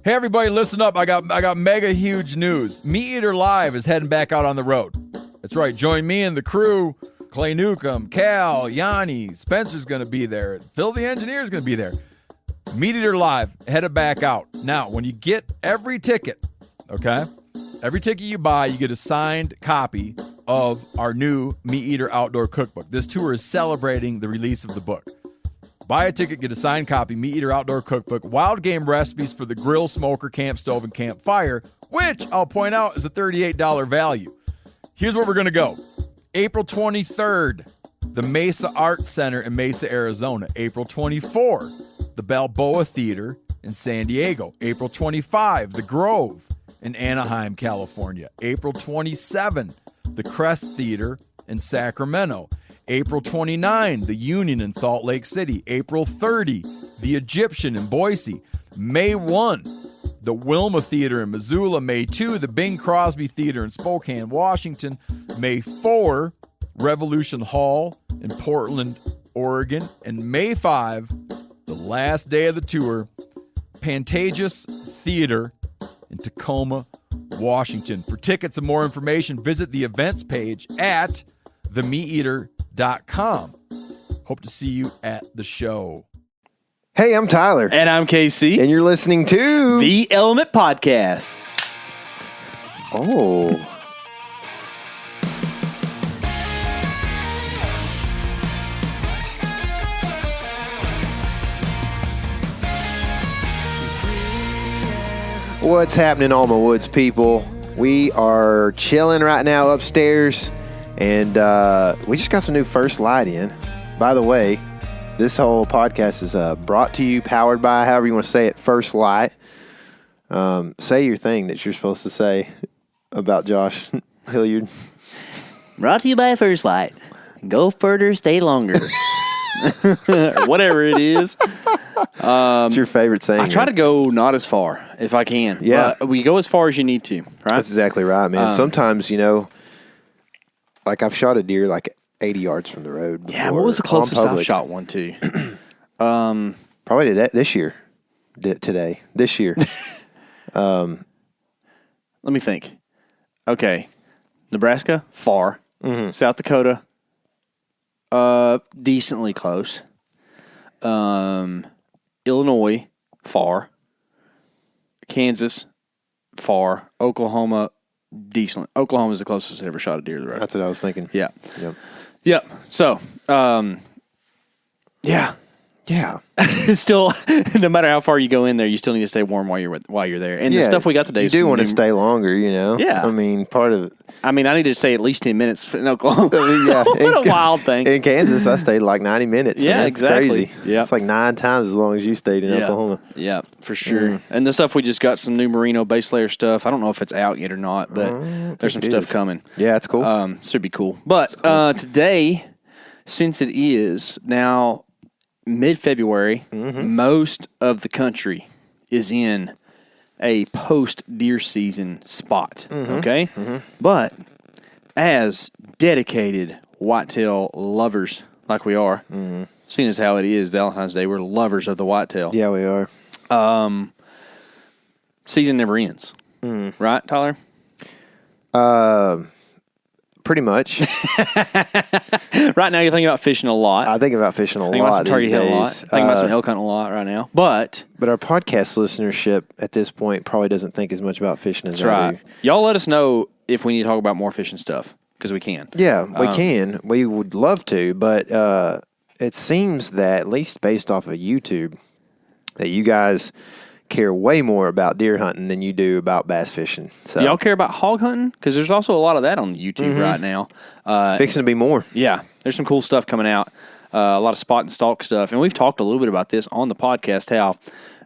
Hey everybody, listen up. I got mega huge news. Meat Eater Live is heading back out on the road. That's right. Join me and the crew. Clay Newcomb, Cal, Yanni, Spencer's going to be there. Phil the Engineer's going to be there. Meat Eater Live headed back out. Now, when you get every ticket, okay? Every ticket you buy, you get a signed copy of our new Meat Eater Outdoor Cookbook. This tour is celebrating the release of the book. Buy a ticket, get a signed copy, Meat Eater Outdoor Cookbook, wild game recipes for the grill, smoker, camp stove, and campfire, which I'll point out is a $38 value. Here's where we're going to go. April 23rd, the Mesa Arts Center in Mesa, Arizona. April 24, the Balboa Theater in San Diego. April 25, the Grove in Anaheim, California. April 27, the Crest Theater in Sacramento. April 29, the Union in Salt Lake City. April 30, the Egyptian in Boise. May 1, the Wilma Theater in Missoula. May 2, the Bing Crosby Theater in Spokane, Washington. May 4, Revolution Hall in Portland, Oregon. And May 5, the last day of the tour, Pantages Theater in Tacoma, Washington. For tickets and more information, visit the events page at themeateater.com. Hope to see you at the show. Hey, I'm Tyler. And I'm KC. And you're listening to The Element Podcast. Oh. What's happening, Alma Woods people? We are chilling right now upstairs, and we just got some new First Light in. By the way, this whole podcast is brought to you, powered by, however you want to say it, First Light. Say your thing that you're supposed to say about Josh Hilliard. Brought to you by First Light. Go further, stay longer. Or whatever it is. It's your favorite saying. I try to go not as far if I can. Yeah. We go as far as you need to, right? That's exactly right, man. Sometimes, like I've shot a deer like 80 yards from the road before. Yeah, what was the closest I've shot one to? Probably this year. This year. Let me think. Okay. Nebraska, far. Mm-hmm. South Dakota, decently close. Illinois, far. Kansas, far. Oklahoma, decent. Oklahoma's the closest I ever shot a deer to the road. That's what I was thinking. Yeah. Yep. So, yeah. Yeah. Still, no matter how far you go in there, you still need to stay warm while you're there. And the stuff we got today, you do want to stay longer, Yeah. I mean, part of it. I mean, I need to stay at least 10 minutes in Oklahoma. Yeah. What a wild thing. In Kansas, I stayed like 90 minutes. Yeah, man. exactly. Crazy. Yeah. It's like 9 times as long as you stayed in Oklahoma. Yeah, for sure. And the stuff we just got, some new merino base layer stuff. I don't know if it's out yet or not, but there's some stuff coming. Yeah, it's cool. Should be cool. But today, since it is now mid-February, most of the country is in a post-deer season spot, okay? But as dedicated whitetail lovers like we are, seeing as how it is Valentine's Day, we're lovers of the whitetail. Yeah, we are. Season never ends, right, Tyler? Pretty much. Right now, you're thinking about fishing a lot. I think about fishing a Thinking lot about some turkey these hunting a lot. days. Thinking about some elk hunting a lot right now. But our podcast listenership at this point probably doesn't think as much about fishing as I do. Y'all let us know if we need to talk about more fishing stuff, because we can. Yeah, we can. We would love to, but it seems that, at least based off of YouTube, that you guys care way more about deer hunting than you do about bass fishing. So Do y'all care about hog hunting? Because there's also a lot of that on YouTube right now. Fixing to be more. Yeah, there's some cool stuff coming out. A lot of spot and stalk stuff. And we've talked a little bit about this on the podcast, how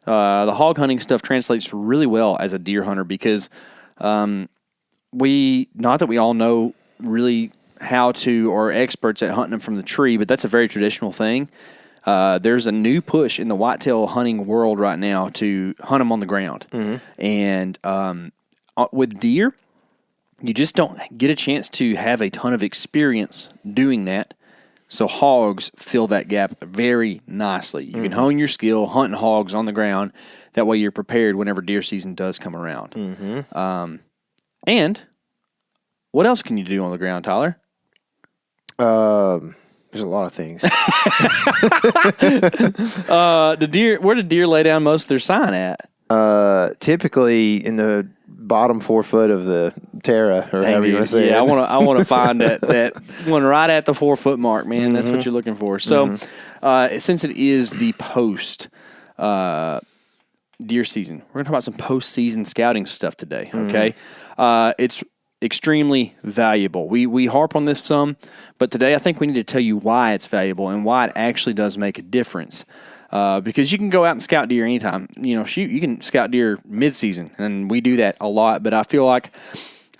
the hog hunting stuff translates really well as a deer hunter, because not that we all know really how to, or experts at hunting them from the tree, but that's a very traditional thing. There's a new push in the whitetail hunting world right now to hunt them on the ground. And with deer, you just don't get a chance to have a ton of experience doing that. So hogs fill that gap very nicely. You can hone your skill hunting hogs on the ground. That way you're prepared whenever deer season does come around. And what else can you do on the ground, Tyler? There's a lot of things. Where do deer lay down most of their sign at? Typically in the bottom 4 foot of the Terra, or however you want to say it. I want to find that one right at the 4 foot mark, man. That's what you're looking for. So, since it is the post deer season, we're gonna talk about some post season scouting stuff today. Okay, it's extremely valuable. We harp on this some, but today I think we need to tell you why it's valuable and why it actually does make a difference. Because you can go out and scout deer anytime. You can scout deer mid-season, and we do that a lot, but I feel like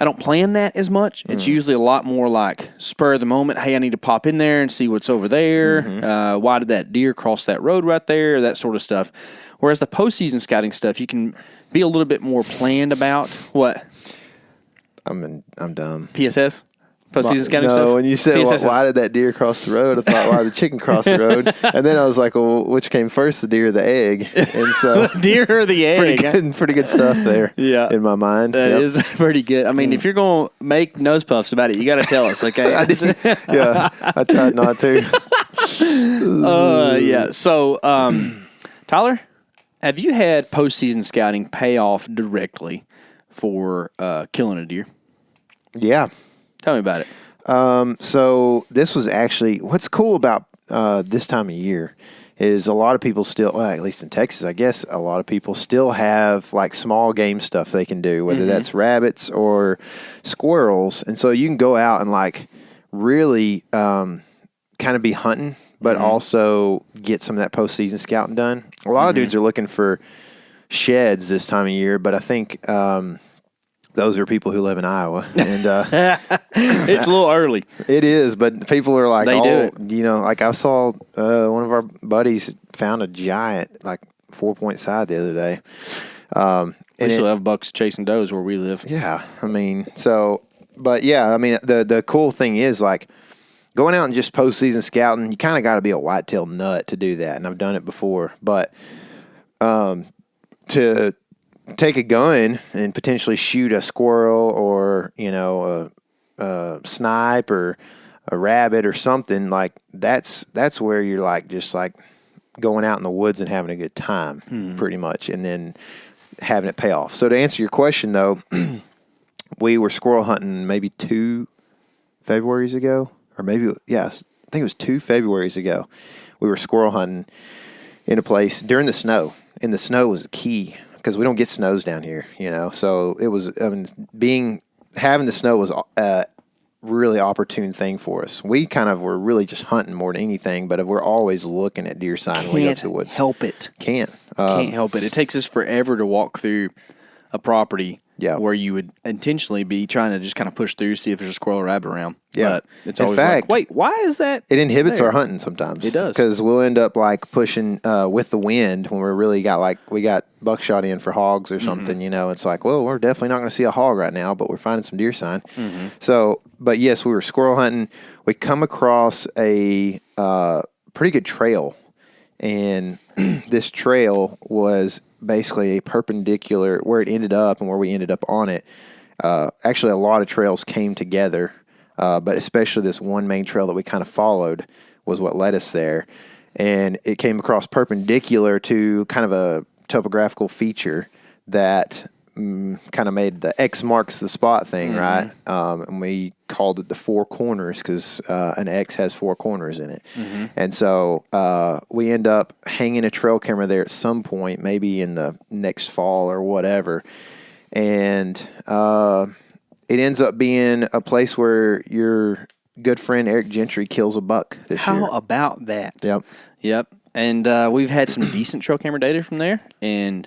I don't plan that as much. It's usually a lot more like spur of the moment. Hey, I need to pop in there and see what's over there. Why did that deer cross that road right there? That sort of stuff. Whereas the postseason scouting stuff, you can be a little bit more planned about. What? I'm dumb. PSS? Postseason scouting stuff? No, when you said, why did that deer cross the road? I thought, why did the chicken cross the road? And then I was like, well, which came first, the deer or the egg? And so, deer or the egg? Pretty good stuff there in my mind. That is pretty good. I mean, if you're going to make nose puffs about it, you got to tell us, okay? I tried not to. So, Tyler, have you had postseason scouting pay off directly for killing a deer? Yeah. Tell me about it. So this was actually, what's cool about this time of year is a lot of people still, well, at least in Texas, I guess, a lot of people still have like small game stuff they can do, whether that's rabbits or squirrels. And so you can go out and like really kind of be hunting, but also get some of that postseason scouting done. A lot of dudes are looking for sheds this time of year, but I think those are people who live in Iowa, and it's a little early. It is, but people are like, they do it. Like I saw one of our buddies found a giant, like 4-point side the other day. We still have bucks chasing does where we live. Yeah, I mean, the cool thing is like going out and just postseason scouting. You kind of got to be a whitetail nut to do that, and I've done it before, but to take a gun and potentially shoot a squirrel or, a snipe or a rabbit or something, like that's where you're like just like going out in the woods and having a good time pretty much, and then having it pay off. So to answer your question though, we were squirrel hunting maybe 2 Februarys ago, or maybe, I think it was 2 Februarys ago. We were squirrel hunting in a place during the snow, and the snow was key because we don't get snows down here, So it was, having the snow was a really opportune thing for us. We kind of were really just hunting more than anything, but we're always looking at deer sign when we go to the woods. Help it. Can't help it. It takes us forever to walk through a property where you would intentionally be trying to just kind of push through, see if there's a squirrel or rabbit around. Yeah. But it's always like, wait, why is that? It inhibits our hunting sometimes. It does. Because we'll end up like pushing with the wind when we're really we got buckshot in for hogs or something, It's like, well, we're definitely not going to see a hog right now, but we're finding some deer sign. So, but yes, we were squirrel hunting. We come across a pretty good trail, and this trail was basically a perpendicular where it ended up and where we ended up on it. Actually, a lot of trails came together, but especially this one main trail that we kind of followed was what led us there. And it came across perpendicular to kind of a topographical feature that kind of made the X marks the spot thing, right? And we called it the 4 corners because an X has 4 corners in it. And so we end up hanging a trail camera there at some point, maybe in the next fall or whatever. And it ends up being a place where your good friend Eric Gentry kills a buck this year. How about that? Yep. And we've had some decent trail camera data from there, and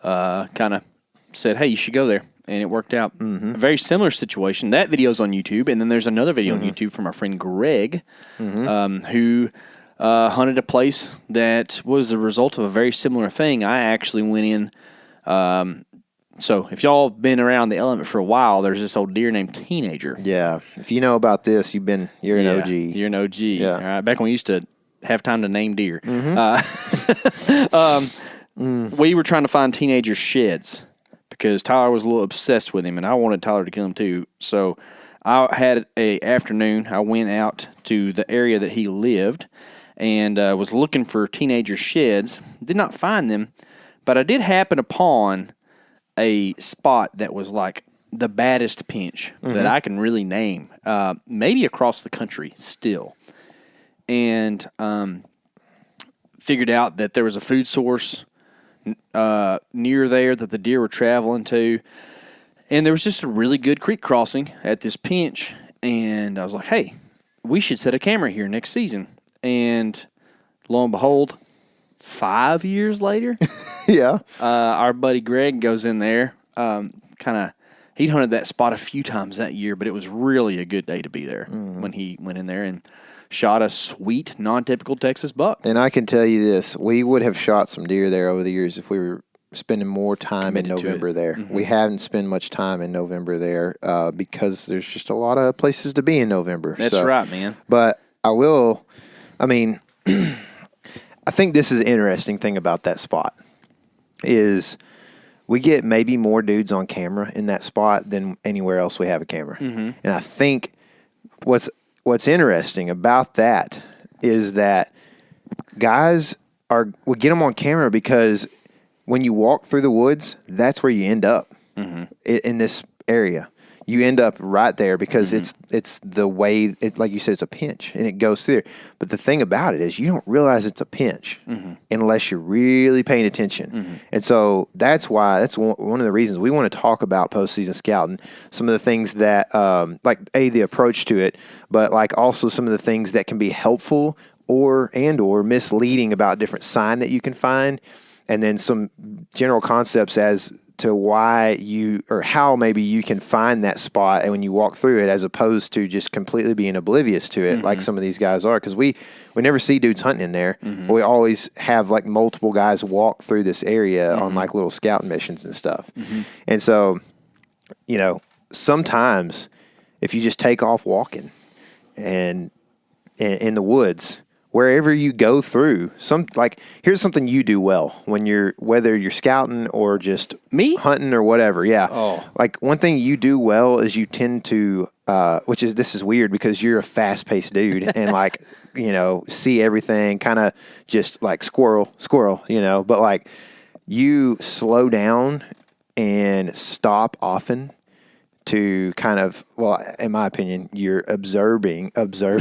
kind of said, hey, you should go there. And it worked out. A very similar situation. That video's on YouTube, and then there's another video on YouTube from our friend Greg, who hunted a place that was the result of a very similar thing. I actually went in. So if y'all been around the element for a while, there's this old deer named Teenager. Yeah. If you know about this, you're an OG. You're an OG. Yeah. All right. Back when we used to have time to name deer. we were trying to find teenager sheds because Tyler was a little obsessed with him, and I wanted Tyler to kill him too. So I had a afternoon. I went out to the area that he lived and was looking for teenager sheds. Did not find them, but I did happen upon a spot that was like the baddest pinch that I can really name, maybe across the country still. And figured out that there was a food source near there that the deer were traveling to. And there was just a really good creek crossing at this pinch. And I was like, hey, we should set a camera here next season. And lo and behold, 5 years later, our buddy Greg goes in there. He'd hunted that spot a few times that year, but it was really a good day to be there when he went in there and shot a sweet, non-typical Texas buck. And I can tell you this, we would have shot some deer there over the years if we were spending more time in November there. We haven't spent much time in November there because there's just a lot of places to be in November. That's right, man. But I think this is an interesting thing about that spot is we get maybe more dudes on camera in that spot than anywhere else we have a camera. And I think what's interesting about that is that guys we get them on camera because when you walk through the woods, that's where you end up in this area. You end up right there because it's the way, like you said, it's a pinch and it goes through there. But the thing about it is you don't realize it's a pinch unless you're really paying attention. And so that's why, that's one of the reasons we want to talk about postseason scouting, some of the things that, like the approach to it, but like also some of the things that can be helpful or misleading about different sign that you can find. And then some general concepts as to why how maybe you can find that spot and when you walk through it as opposed to just completely being oblivious to it like some of these guys are. Because we never see dudes hunting in there. We always have like multiple guys walk through this area on like little scouting missions and stuff. And so, sometimes if you just take off walking and in the woods, wherever you go through, here's something you do well whether you're scouting or just hunting or whatever. Yeah. Oh. Like one thing you do well is you tend to, this is weird because you're a fast paced dude and see everything kind of just like squirrel, but like you slow down and stop often to kind of, in my opinion, you're observing, you're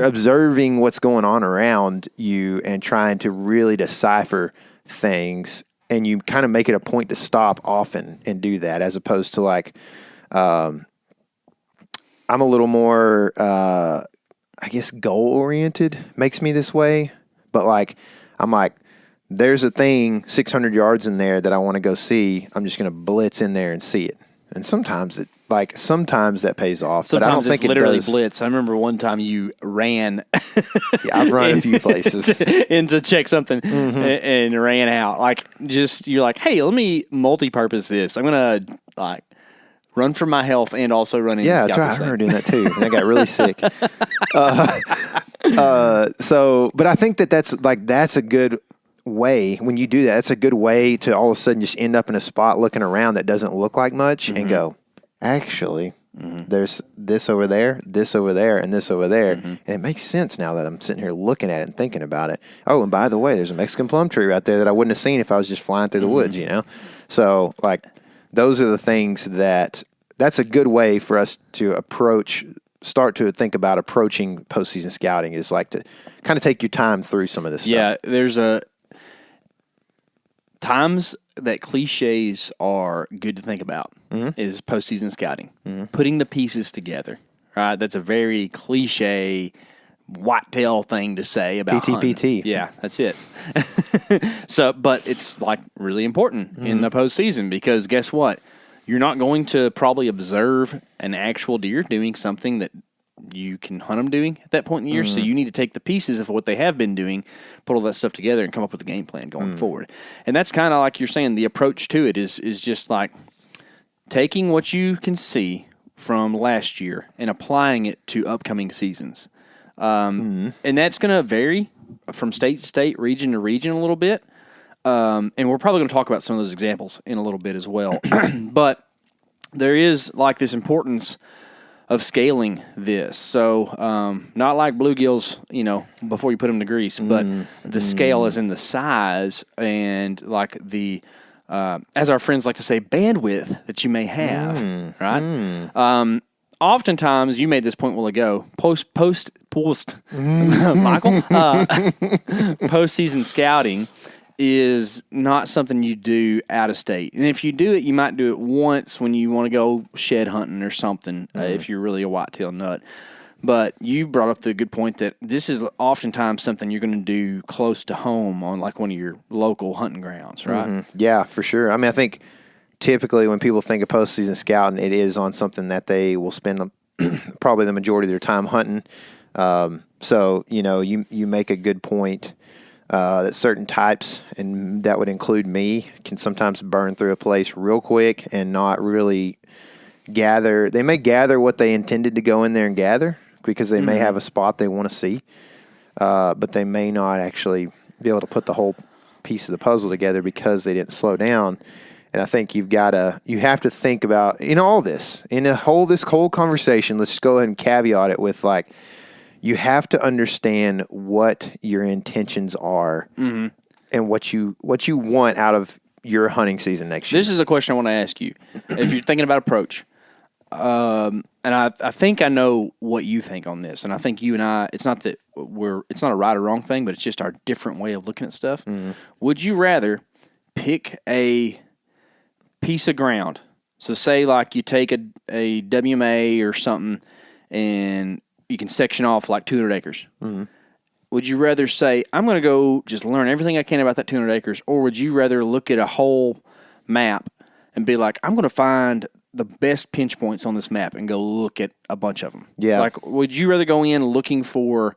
observing what's going on around you and trying to really decipher things. And you kind of make it a point to stop often and do that as opposed to like, I'm a little more, goal oriented makes me this way. But I'm like, there's a thing 600 yards in there that I want to go see. I'm just going to blitz in there and see it. And sometimes that pays off. Sometimes but I don't think it's literally it does. blitz. I remember one time you ran. I've run a few places. to check something and ran out. You're like, hey, let me multi-purpose this. I'm going to run for my health and also run in. Yeah, that's right. I remember doing that too. And I got really sick. But I think that's a good way when you do that. It's a good way to all of a sudden just end up in a spot looking around that doesn't look like much and go, actually, there's this over there, and this over there. And it makes sense now that I'm sitting here looking at it and thinking about it. Oh, and by the way, there's a Mexican plum tree right there that I wouldn't have seen if I was just flying through the woods, So those are the things that's a good way for us to start to think about approaching postseason scouting is like to kind of take your time through some of this stuff. Yeah, there's times that cliches are good to think about is postseason scouting. Putting the pieces together, right? That's a very cliche whitetail thing to say about PTPT. hunting. Yeah, that's it. But it's really important in the postseason because guess what? You're not going to probably observe an actual deer doing something that you can hunt them doing at that point in the year. So you need to take the pieces of what they have been doing, put all that stuff together, and come up with a game plan going forward. And that's kind of like you're saying, the approach to it is just like taking what you can see from last year and applying it to upcoming seasons. And that's going to vary from state to state, region to region a little bit. And we're probably going to talk about some of those examples in a little bit as well. But there is like this importance of scaling this. So not like bluegills, before you put them to grease, but the scale is in the size and like the, as our friends like to say, bandwidth that you may have, right? Oftentimes, you made this point a while ago, Michael, postseason scouting is not something you do out of state. And if you do it, you might do it once when you want to go shed hunting or something, if you're really a whitetail nut. But you brought up the good point that this is oftentimes something you're going to do close to home on like one of your local hunting grounds, right? Yeah, for sure. I mean, I think typically when people think of postseason scouting, it is on something that they will spend probably the majority of their time hunting. So, you make a good point that certain types, and that would include me, can sometimes burn through a place real quick and not really gather. They may gather what they intended to go in there and gather because they may have a spot they want to see, but they may not actually be able to put the whole piece of the puzzle together because they didn't slow down. And I think you have to think about, all this, this whole conversation, let's just go ahead and caveat it with like, you have to understand what your intentions are and what you want out of your hunting season next year. This is a question I want to ask you. If you're thinking about approach, and I think I know what you think on this, and I think you and I, it's not a right or wrong thing, but it's just our different way of looking at stuff. Would you rather pick a piece of ground? So say like you take a WMA or something and you can section off like 200 acres. Would you rather say, I'm going to go just learn everything I can about that 200 acres, or would you rather look at a whole map and be like, I'm going to find the best pinch points on this map and go look at a bunch of them? Yeah. Like, would you rather go in looking for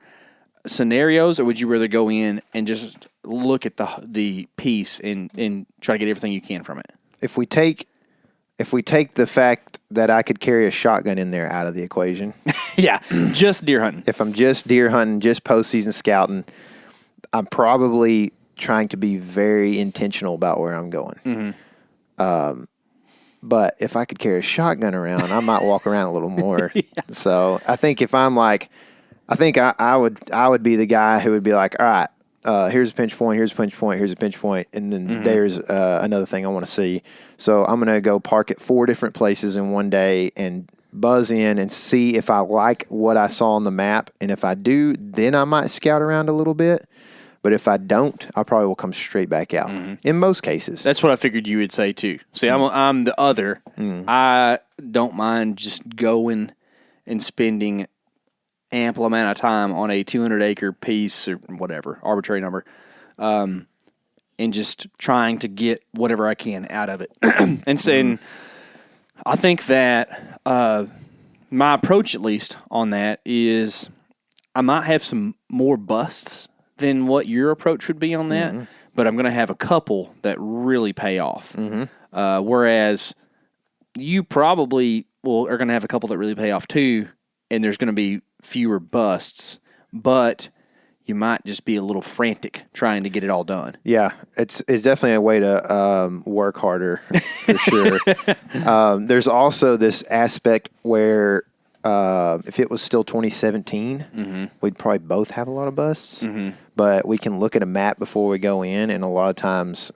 scenarios, or would you rather go in and just look at the piece and try to get everything you can from it? If we take the fact that I could carry a shotgun in there out of the equation. Yeah, just deer hunting. If I'm just deer hunting, just postseason scouting, I'm probably trying to be very intentional about where I'm going. But if I could carry a shotgun around, I might walk around a little more. Yeah. So I think if I'm like, I would be the guy who would be like, all right, here's a pinch point, here's a pinch point, here's a pinch point, and then there's another thing I want to see. So I'm going to go park at 4 different places in one day and buzz in and see if I like what I saw on the map. And if I do, then I might scout around a little bit. But if I don't, I probably will come straight back out in most cases. That's what I figured you would say too. See, I'm the other. I don't mind just going and spending ample amount of time on a 200-acre piece or whatever, arbitrary number, and just trying to get whatever I can out of it. And saying, I think that my approach, at least, on that is I might have some more busts than what your approach would be on that, but I'm going to have a couple that really pay off. Whereas you probably are going to have a couple that really pay off too, and there's going to be fewer busts, but you might just be a little frantic trying to get it all done. Yeah, it's definitely a way to work harder for sure. There's also this aspect where if it was still 2017, we'd probably both have a lot of busts, but we can look at a map before we go in, and a lot of times,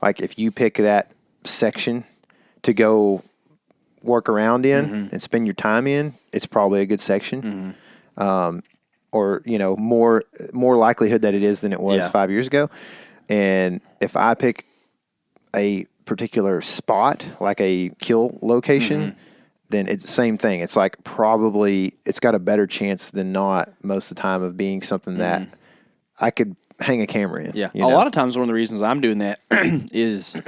like if you pick that section to go work around in and spend your time in, it's probably a good section. Or, more likelihood that it is than it was 5 years ago. And if I pick a particular spot, like a kill location, then it's the same thing. It's like probably it's got a better chance than not most of the time of being something that I could hang a camera in. Yeah. A lot of times one of the reasons I'm doing that is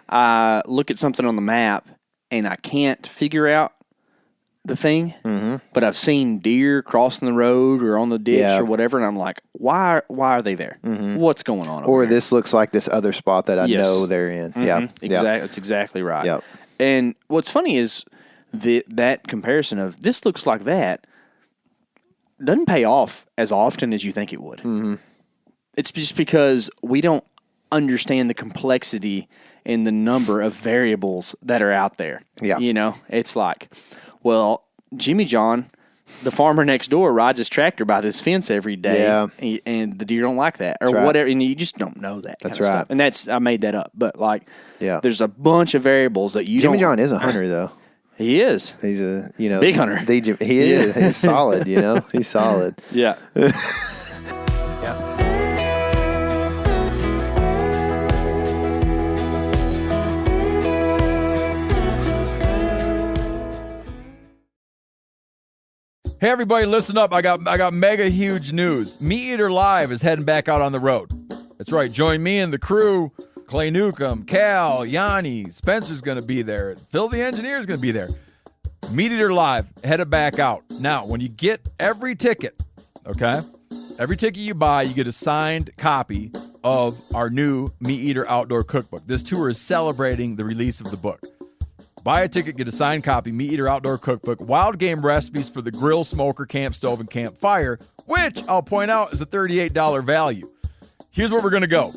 I look at something on the map and I can't figure out the thing, but I've seen deer crossing the road or on the ditch or whatever, and I'm like, why are they there? What's going on over Or here? this looks like this other spot that I know they're in. Yeah, exactly. That's exactly right. Yep. And what's funny is that comparison of this looks like that. doesn't pay off as often as you think it would. Mm-hmm. It's just because we don't understand the complexity and the number of variables that are out there. Yeah. It's like, well, Jimmy John, the farmer next door, rides his tractor by this fence every day, and the deer don't like that or whatever, and you just don't know that. That's kind of right. stuff. And I made that up, but there's a bunch of variables that you Jimmy John is a hunter though. He is. He's a big hunter. He is. He's solid. He's solid. Yeah. Hey everybody, listen up. I got mega huge news. Meat Eater Live is heading back out on the road. That's right. Join me and the crew. Clay Newcomb, Cal, Yanni, Spencer's going to be there. Phil the engineer's going to be there. Meat Eater Live headed back out. Now, when you get every ticket, okay? Every ticket you buy, you get a signed copy of our new Meat Eater Outdoor Cookbook. This tour is celebrating the release of the book. Buy a ticket, get a signed copy, Meat Eater Outdoor Cookbook, wild game recipes for the grill, smoker, camp stove, and campfire, which I'll point out is a $38 value. Here's where we're going to go.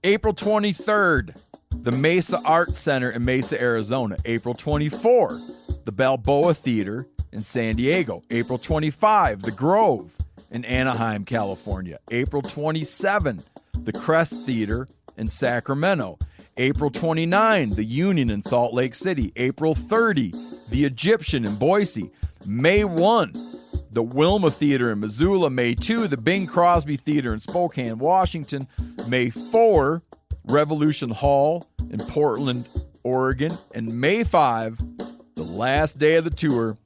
April 23rd, the Mesa Arts Center in Mesa, Arizona. April 24, the Balboa Theater in San Diego. April 25, the Grove in Anaheim, California. April 27, the Crest Theater in Sacramento. April 29, the Union in Salt Lake City. April 30, the Egyptian in Boise. May 1, the Wilma Theater in Missoula. May 2, the Bing Crosby Theater in Spokane, Washington. May 4, Revolution Hall in Portland, Oregon. And May 5, the last day of the tour,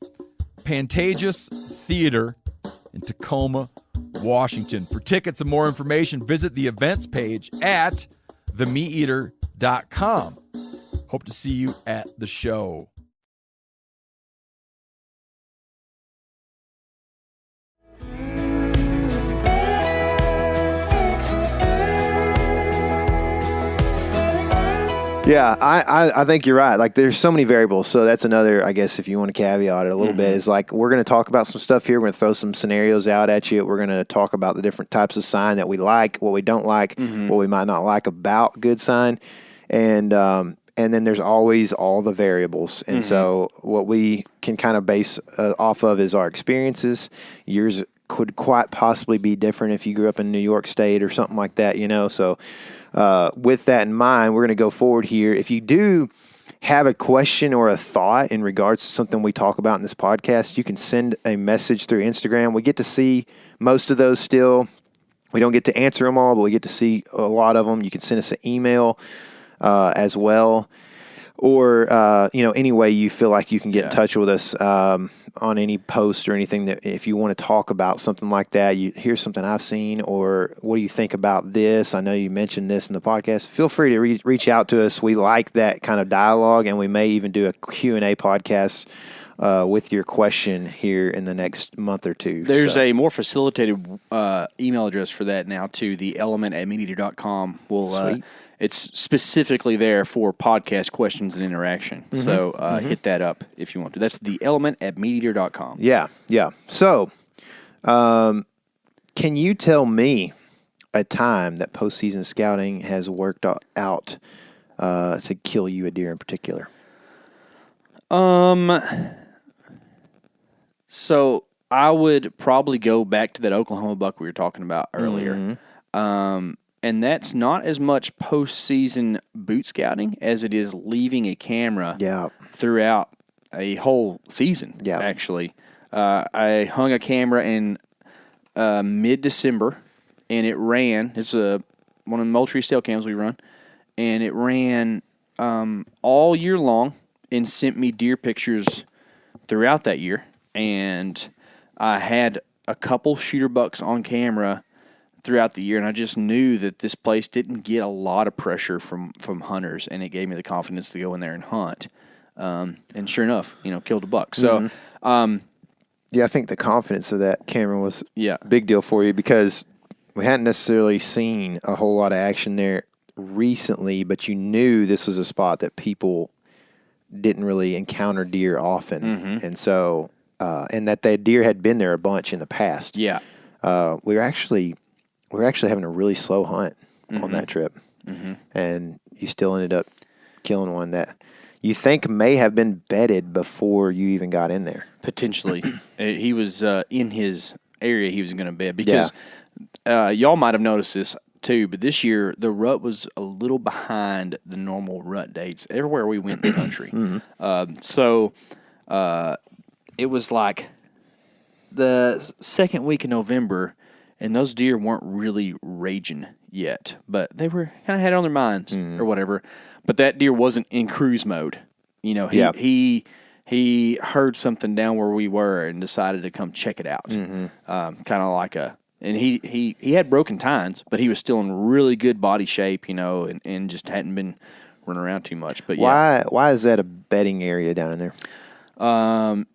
Pantages Theater in Tacoma, Washington. For tickets and more information, visit the events page at themeateater.com. Hope to see you at the show. Yeah, I think you're right. Like, there's so many variables. So that's another, I guess, if you want to caveat it a little bit, is like, we're going to talk about some stuff here. We're going to throw some scenarios out at you. We're going to talk about the different types of sign that we like, what we don't like, what we might not like about good sign. And then there's always all the variables. And so what we can kind of base off of is our experiences. Yours could quite possibly be different if you grew up in New York State or something like that, So with that in mind, we're going to go forward here. If you do have a question or a thought in regards to something we talk about in this podcast, you can send a message through Instagram. We get to see most of those still. We don't get to answer them all, but we get to see a lot of them. You can send us an email as well. Or, any way you feel like you can get in touch with us on any post or anything that if you want to talk about something like that, here's something I've seen, or what do you think about this? I know you mentioned this in the podcast. Feel free to reach out to us. We like that kind of dialogue, and we may even do a Q&A podcast with your question here in the next month or two. There's a more facilitated email address for that now, too, the element@meateater.com. It's specifically there for podcast questions and interaction. So hit that up if you want to. That's the element@meateater.com. Yeah. So can you tell me a time that postseason scouting has worked out to kill you a deer in particular? So I would probably go back to that Oklahoma buck we were talking about earlier. And that's not as much postseason boot scouting as it is leaving a camera throughout a whole season, actually. I hung a camera in mid-December, and it ran. It's one of the Moultrie steel cams we run, and it ran all year long and sent me deer pictures throughout that year. And I had a couple shooter bucks on camera throughout the year, and I just knew that this place didn't get a lot of pressure from hunters, and it gave me the confidence to go in there and hunt. And sure enough, killed a buck. So, I think the confidence of that camera was a big deal for you, because we hadn't necessarily seen a whole lot of action there recently, but you knew this was a spot that people didn't really encounter deer often. And so and that the deer had been there a bunch in the past. Yeah. We were actually having a really slow hunt on that trip, and you still ended up killing one that you think may have been bedded before you even got in there. Potentially. He was in his area he was going to bed because y'all might have noticed this too, but this year the rut was a little behind the normal rut dates everywhere we went in the country. So it was like the second week in November, and those deer weren't really raging yet, but they were kind of had it on their minds or whatever. But that deer wasn't in cruise mode. You know, he heard something down where we were and decided to come check it out. Kind of like and he had broken tines, but he was still in really good body shape, you know, and just hadn't been running around too much. But why is that a bedding area down in there?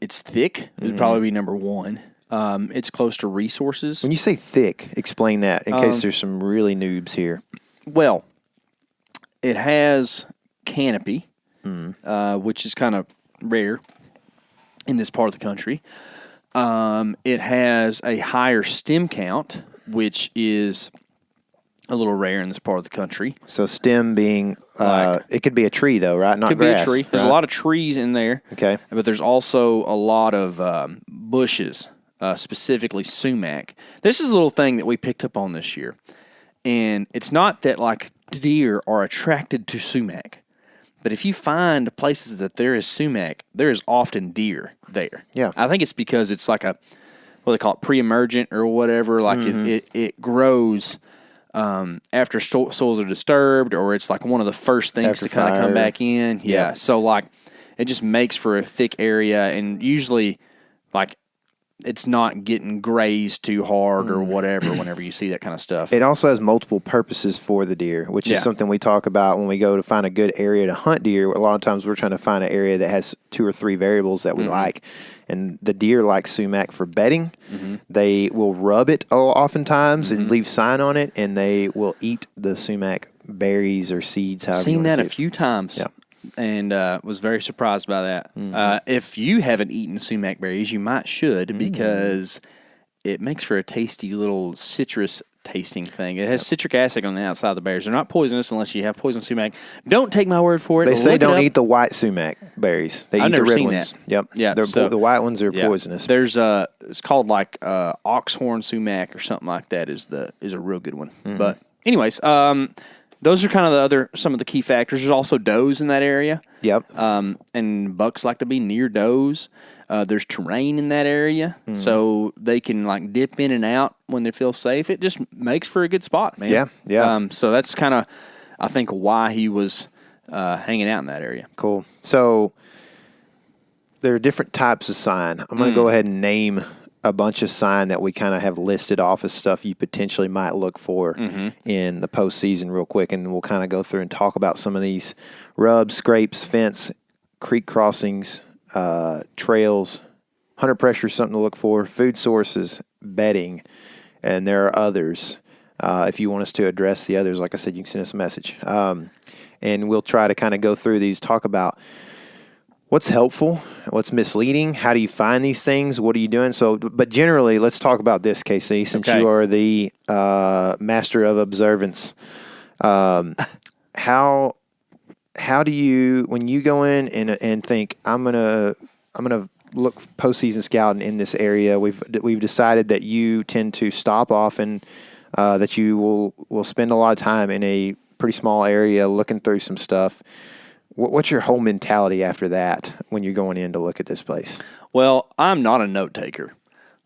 It's thick. It would probably be number one. It's close to resources. When you say thick, explain that in case there's some really noobs here. Well, it has canopy, which is kind of rare in this part of the country. It has a higher stem count, which is a little rare in this part of the country. So stem being, it could be a tree though, right? Not could grass. Be a tree. There's a lot of trees in there. Okay. But there's also a lot of bushes, specifically sumac. This is a little thing that we picked up on this year. And it's not that like deer are attracted to sumac. But if you find places that there is sumac, there is often deer there. Yeah. I think it's because it's like what they call it, pre-emergent or whatever. Like it grows after soils are disturbed, or it's like one of the first things after to kind of come back in. Yeah. Yeah. So like it just makes for a thick area, and usually like it's not getting grazed too hard or whatever whenever you see that kind of stuff. It also has multiple purposes for the deer, which is something we talk about when we go to find a good area to hunt deer. A lot of times we're trying to find an area that has 2 or 3 variables that we like. And the deer like sumac for bedding. They will rub it oftentimes and leave sign on it, and they will eat the sumac berries or seeds. I've seen that a few times. Yeah. And was very surprised by that. If you haven't eaten sumac berries, you might should, because it makes for a tasty little citrus tasting thing. It has citric acid on the outside of the berries. They're not poisonous unless you have poison sumac. Don't take my word for it. They say don't eat the white sumac berries. They eat the red ones. That. Yep. Yeah. The white ones are poisonous. There's it's called like oxhorn sumac or something like that is a real good one. But anyways, those are kind of some of the key factors. There's also does in that area. Yep. And bucks like to be near does. There's terrain in that area, so they can like dip in and out when they feel safe. It just makes for a good spot, man. Yeah, yeah. So that's kind of, I think, why he was hanging out in that area. Cool. So there are different types of sign. I'm going to go ahead and name a bunch of sign that we kind of have listed off as stuff you potentially might look for in the postseason real quick, and we'll kind of go through and talk about some of these rubs, scrapes, fence, creek crossings, trails, hunter pressure is something to look for, food sources, bedding, and there are others. If you want us to address the others, like I said, you can send us a message. And we'll try to kind of go through these, talk about what's helpful, what's misleading, how do you find these things, what are you doing? So, but generally, let's talk about this, KC, since you are the master of observance. How do you, when you go in and think I'm gonna look postseason scouting in this area, we've decided that you tend to stop off and that you will spend a lot of time in a pretty small area looking through some stuff. What's your whole mentality after that when you're going in to look at this place? Well, I'm not a note taker,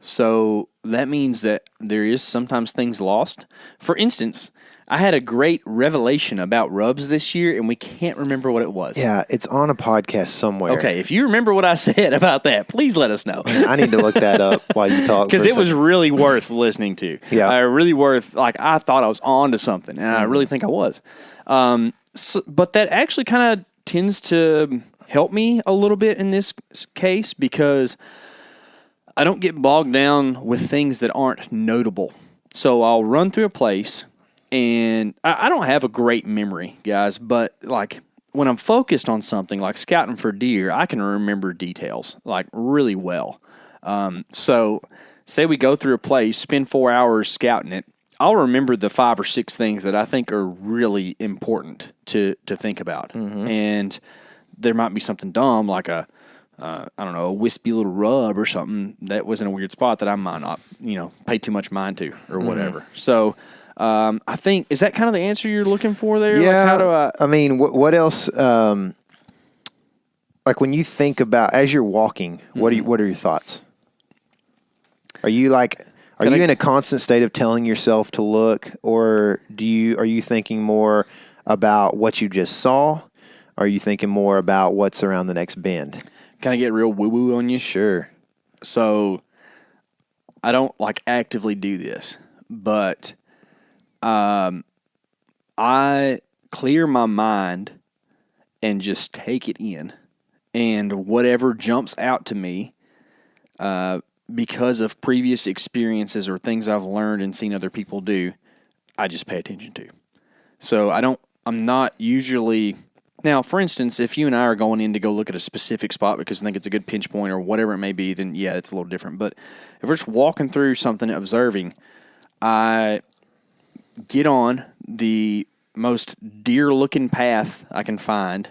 so that means that there is sometimes things lost. For instance, I had a great revelation about rubs this year, and we can't remember what it was. Yeah, it's on a podcast somewhere. Okay, if you remember what I said about that, please let us know. I need to look that up while you talk. Because it was really worth listening to. Yeah. Really worth, like, I thought I was on to something, and I really think I was. But that actually kind of tends to help me a little bit in this case, because I don't get bogged down with things that aren't notable. So I'll run through a place, and I don't have a great memory, guys, but like when I'm focused on something like scouting for deer, I can remember details like really well. So say we go through a place, spend 4 hours scouting it. I'll remember the 5 or 6 things that I think are really important to think about. And there might be something dumb like a wispy little rub or something that was in a weird spot that I might not, pay too much mind to or whatever. So I think, is that kind of the answer you're looking for there? Yeah. Like, how do I mean, what else? Like when you think about as you're walking, what are your thoughts? Are you in a constant state of telling yourself to look, or are you thinking more about what you just saw? Are you thinking more about what's around the next bend? Can I get real woo-woo on you? Sure. So I don't actively do this, but I clear my mind and just take it in. And whatever jumps out to me because of previous experiences or things I've learned and seen other people do, I just pay attention to. So I'm not usually... Now, for instance, if you and I are going in to go look at a specific spot because I think it's a good pinch point or whatever it may be, then yeah, it's a little different. But if we're just walking through something, observing, I get on the most deer-looking path I can find.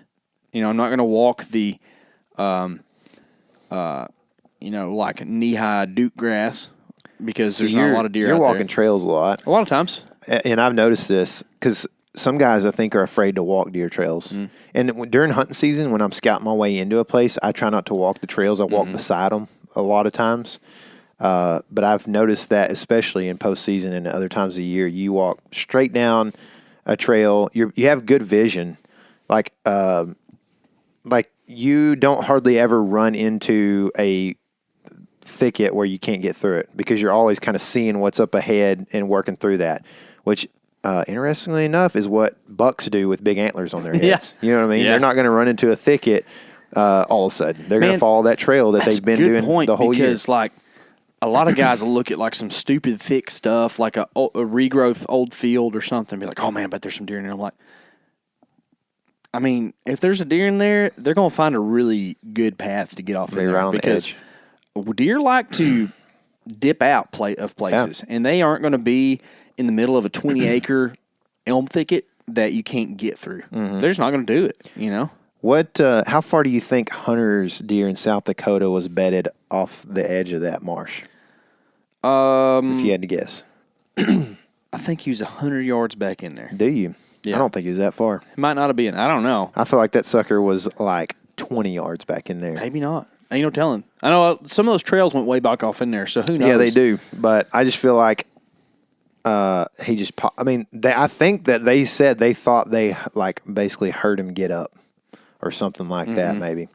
I'm not going to walk the, knee-high Duke grass because there's not a lot of deer out there. You're walking trails a lot. A lot of times. And I've noticed this because some guys, I think, are afraid to walk deer trails. And during hunting season, when I'm scouting my way into a place, I try not to walk the trails. I walk beside them a lot of times. But I've noticed that, especially in postseason and other times of the year, you walk straight down a trail. You have good vision. Like you don't hardly ever run into a thicket where you can't get through it because you're always kind of seeing what's up ahead and working through that, which interestingly enough is what bucks do with big antlers on their heads. You know what I mean? Yeah. They're not going to run into a thicket all of a sudden. They're going to follow that trail that they've been doing the whole year. Because a lot of guys will look at some stupid thick stuff, like a regrowth old field or something, and be like, oh man, but there's some deer in there. I'm like, I mean, if there's a deer in there, they're going to find a really good path to get off in there. Right on because the edge. Deer like to dip out of places, and they aren't going to be in the middle of a 20-acre elm thicket that you can't get through. They're just not going to do it, What? How far do you think Hunter's deer in South Dakota was bedded off the edge of that marsh? If you had to guess. I think he was 100 yards back in there. Do you? Yeah. I don't think he was that far. It might not have been. I don't know. I feel like that sucker was 20 yards back in there. Maybe not. Ain't no telling. I know some of those trails went way back off in there, so who knows? Yeah, they do. But I just feel like he just I think that they said they thought they basically heard him get up or something like that maybe.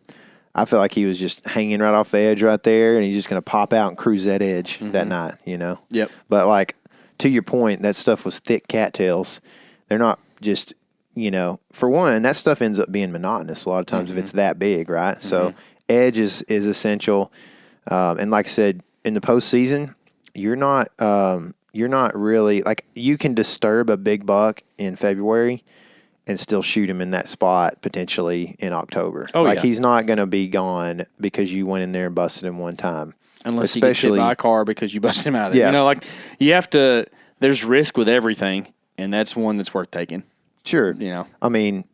I feel like he was just hanging right off the edge right there, and he's just going to pop out and cruise that edge that night, Yep. But to your point, that stuff was thick cattails. They're not just, for one, that stuff ends up being monotonous a lot of times if it's that big, right? So edge is essential. And like I said, in the postseason, you're not really you can disturb a big buck in February and still shoot him in that spot potentially in October. He's not going to be gone because you went in there and busted him one time. Unless he gets hit by a car because you busted him out of there. Yeah. You have to, there's risk with everything, and that's one that's worth taking. Sure. I mean,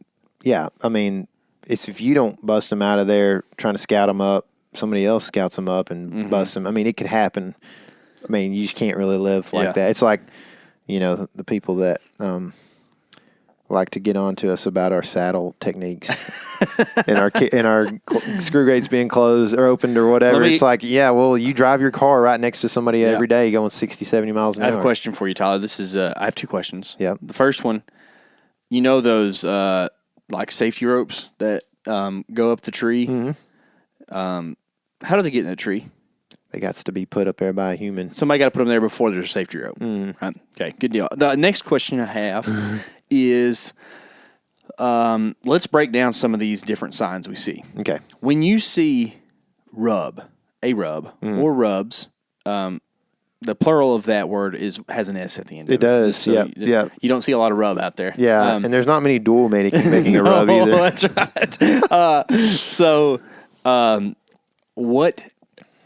it's if you don't bust him out of there trying to scout him up, somebody else scouts him up and busts him. I mean, it could happen. I mean, you just can't really live like that. It's like, the people that like to get on to us about our saddle techniques and our screw gates being closed or opened or whatever. It's like, you drive your car right next to somebody every day going 60, 70 miles an hour. I have a question for you, Tyler. This is I have two questions. Yeah. The first one, those safety ropes that go up the tree. How do they get in the tree? They got to be put up there by a human. Somebody got to put them there before there's a safety rope. Right? Okay, good deal. The next question I have is, let's break down some of these different signs we see. Okay. When you see a rub, or rubs, the plural of that word has an S at the end. It does. So yeah. You don't see a lot of rub out there. Yeah, and there's not many dual making a rub either. That's right. What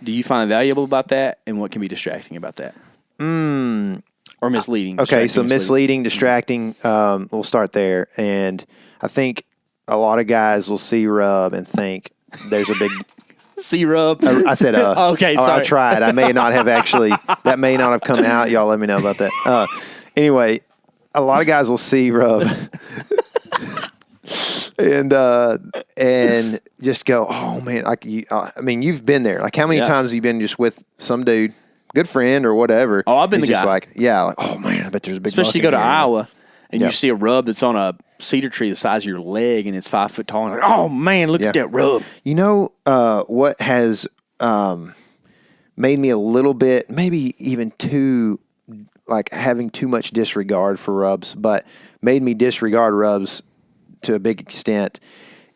do you find valuable about that, and what can be distracting about that? Or misleading? Okay, so misleading, distracting. We'll start there, and I think a lot of guys will see rub and think there's a big C-rub. I said, okay, sorry. I tried. I may not have actually. That may not have come out. Y'all let me know about that. Anyway, a lot of guys will see rub. And just go, oh man, like I mean, you've been there. Like, how many times have you been just with some dude, good friend or whatever? Oh, I've been the the guy. Like, oh man, I bet there's a big. Especially you go to here. Iowa and you see a rub that's on a cedar tree the size of your leg and it's 5 foot tall. And like, oh man, look at that rub. You know what has made me a little bit, maybe even too, like having too much disregard for rubs, but made me disregard rubs to a big extent,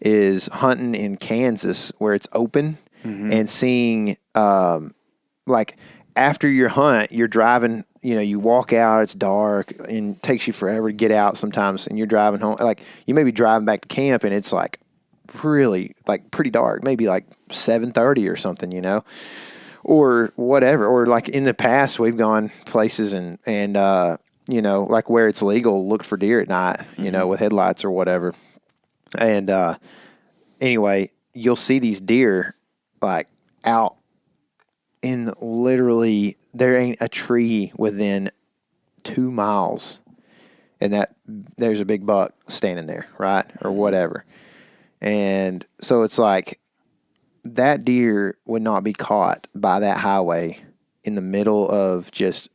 is hunting in Kansas where it's open and seeing, like after your hunt, you're driving, you walk out, it's dark and it takes you forever to get out sometimes, and you're driving home. Like you may be driving back to camp and it's like really like pretty dark, maybe like 7:30 or something, or whatever. Or like in the past, we've gone places and like where it's legal, look for deer at night, with headlights or whatever. And anyway, you'll see these deer like out in literally, there ain't a tree within 2 miles, and that there's a big buck standing there, right? Or whatever. And so it's like that deer would not be caught by that highway in the middle of just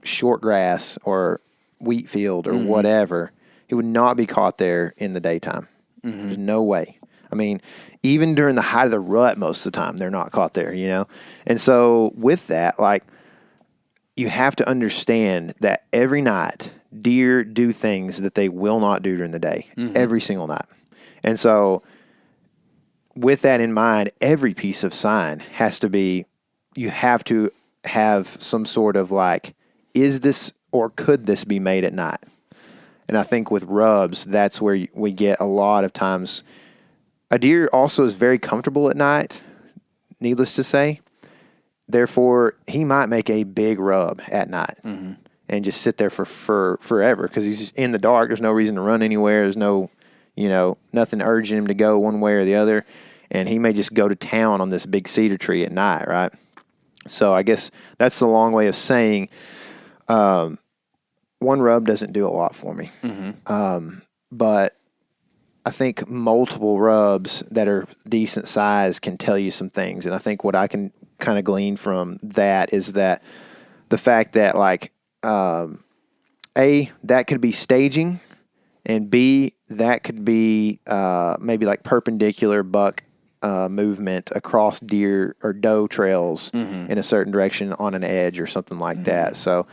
short grass or wheat field or whatever. It would not be caught there in the daytime. There's no way. I mean, even during the height of the rut, most of the time, they're not caught there, And so with that, like, you have to understand that every night, deer do things that they will not do during the day, every single night. And so with that in mind, every piece of sign has to be, you have to have some sort of like, is this or could this be made at night? And I think with rubs, that's where we get a lot of times. A deer also is very comfortable at night, needless to say. Therefore, he might make a big rub at night and just sit there for forever because he's in the dark. There's no reason to run anywhere. There's no, nothing urging him to go one way or the other. And he may just go to town on this big cedar tree at night, right? So I guess that's the long way of saying one rub doesn't do a lot for me. But I think multiple rubs that are decent size can tell you some things. And I think what I can kind of glean from that is that the fact that like, A, that could be staging, and B, that could be maybe like perpendicular buck movement across deer or doe trails in a certain direction on an edge or something like that. So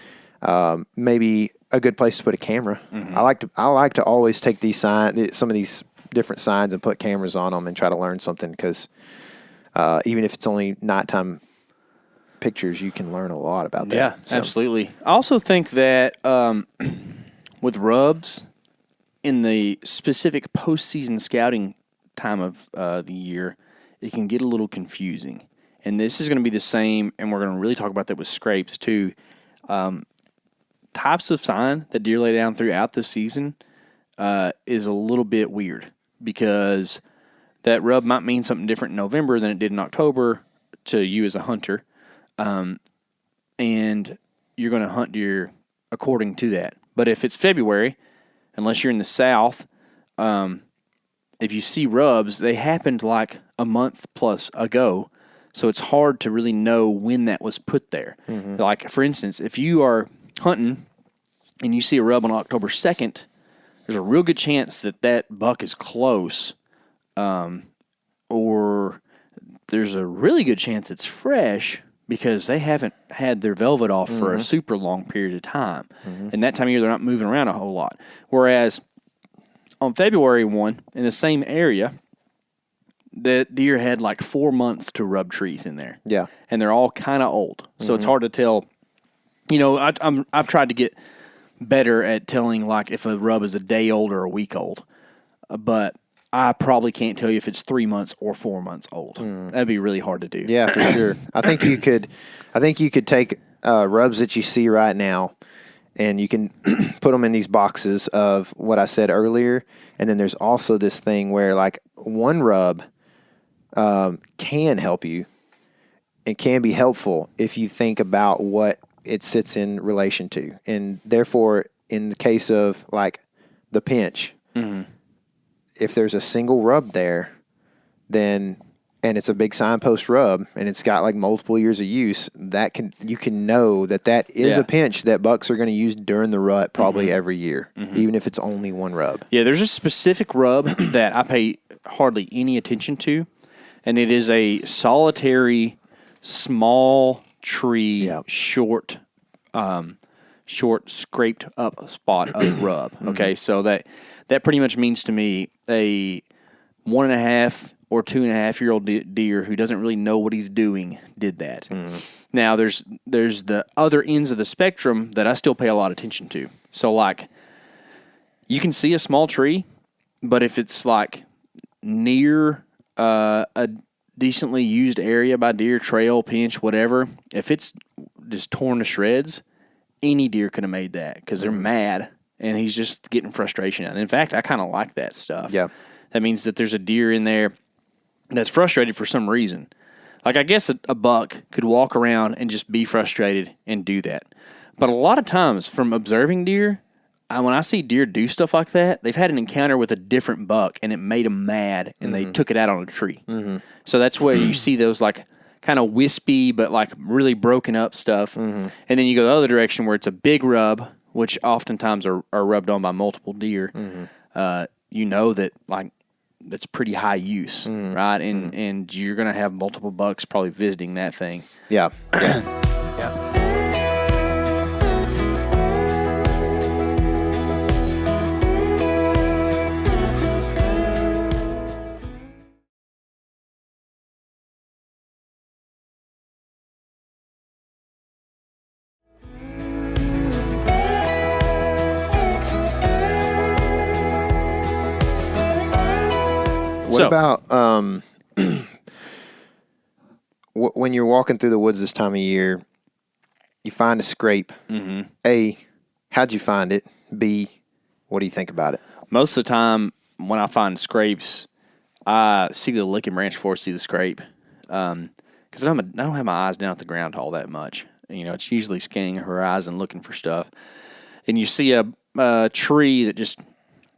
maybe a good place to put a camera. I like to always take these some of these different signs and put cameras on them and try to learn something, because even if it's only nighttime pictures, you can learn a lot about that. Yeah, absolutely. I also think that with rubs in the specific postseason scouting time of the year, it can get a little confusing. And this is going to be the same, and we're going to really talk about that with scrapes too. Types of sign that deer lay down throughout the season is a little bit weird, because that rub might mean something different in November than it did in October to you as a hunter. And you're going to hunt deer according to that. But if it's February, unless you're in the South, if you see rubs, they happened like a month plus ago. So it's hard to really know when that was put there. Like, for instance, if you are hunting and you see a rub on October 2nd, there's a real good chance that that buck is close, or there's a really good chance it's fresh because they haven't had their velvet off for a super long period of time. And that time of year, they're not moving around a whole lot. Whereas on February 1, in the same area, the deer had like 4 months to rub trees in there. Yeah. And they're all kind of old. So it's hard to tell. I've tried to get better at telling like if a rub is a day old or a week old. But I probably can't tell you if it's 3 months or 4 months old. That'd be really hard to do. Yeah, for sure. I think you could take rubs that you see right now, and you can put them in these boxes of what I said earlier. And then there's also this thing where like one rub can help you. It can be helpful if you think about what it sits in relation to. And therefore, in the case of like the pinch, if there's a single rub there, then, and it's a big signpost rub and it's got like multiple years of use, you can know that is a pinch that bucks are going to use during the rut probably every year, even if it's only one rub. Yeah, there's a specific rub that I pay hardly any attention to, and it is a solitary, small tree, short scraped up spot of rub. Okay, so that pretty much means to me a 1.5 or 2.5-year-old deer who doesn't really know what he's doing did that. Now there's the other ends of the spectrum that I still pay a lot of attention to. So like you can see a small tree, but if it's like near a decently used area by deer, trail, pinch, whatever, if it's just torn to shreds, any deer could have made that because they're mad and he's just getting frustration out. And in fact, I kind of like that stuff. Yeah. That means that there's a deer in there that's frustrated for some reason. Like I guess a buck could walk around and just be frustrated and do that. But a lot of times from observing deer, when I see deer do stuff like that, they've had an encounter with a different buck and it made them mad and they took it out on a tree. So that's where you see those like kind of wispy but like really broken up stuff. And then you go the other direction where it's a big rub, which oftentimes are rubbed on by multiple deer. You know that like that's pretty high use, right? And you're going to have multiple bucks probably visiting that thing. Yeah. What about when you're walking through the woods this time of year, you find a scrape. A, how'd you find it? B, what do you think about it? Most of the time when I find scrapes, I see the licking branch before I see the scrape. Because I don't have my eyes down at the ground all that much. You know, it's usually scanning the horizon looking for stuff. And you see a tree that just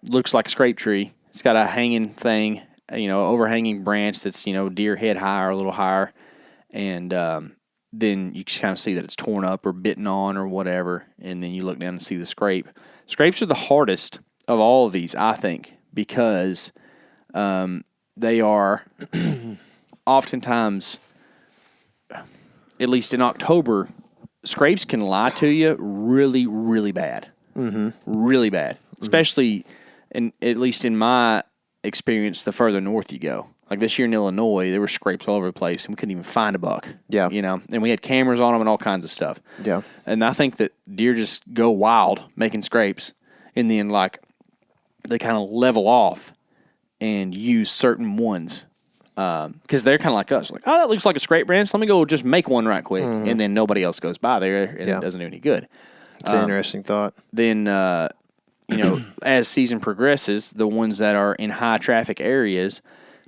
looks like a scrape tree. It's got a hanging thing, overhanging branch that's, deer head high or a little higher. And then you just kind of see that it's torn up or bitten on or whatever. And then you look down and see the scrape. Scrapes are the hardest of all of these, I think, because they are oftentimes, at least in October, scrapes can lie to you really, really bad. Really bad. Especially, at least in my experience, the further north you go. Like this year in Illinois, there were scrapes all over the place, and we couldn't even find a buck. Yeah. And we had cameras on them and all kinds of stuff. Yeah. And I think that deer just go wild making scrapes, and then like they kind of level off and use certain ones because they're kind of like us. Like, oh, that looks like a scrape branch. Let me go just make one right quick, and then nobody else goes by there, and it doesn't do any good. It's an interesting thought. Then, as season progresses, the ones that are in high traffic areas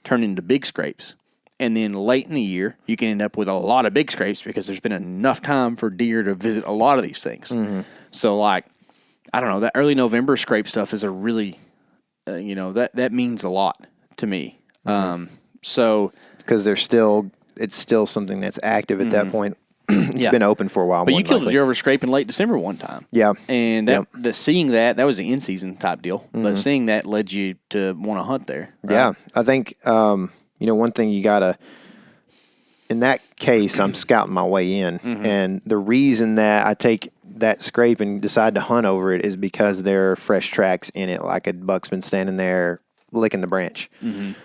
turn into big scrapes. And then late in the year, you can end up with a lot of big scrapes because there's been enough time for deer to visit a lot of these things. So, like, I don't know, that early November scrape stuff is a really, that means a lot to me. So, because it's still something that's active at that point. It's been open for a while. But you killed a deer over scrape in late December one time. Yeah. And seeing that was the in-season type deal. But seeing that led you to want to hunt there. Right? Yeah. I think, one thing you got to, in that case, I'm scouting my way in. And the reason that I take that scrape and decide to hunt over it is because there are fresh tracks in it, like a buck's been standing there licking the branch. It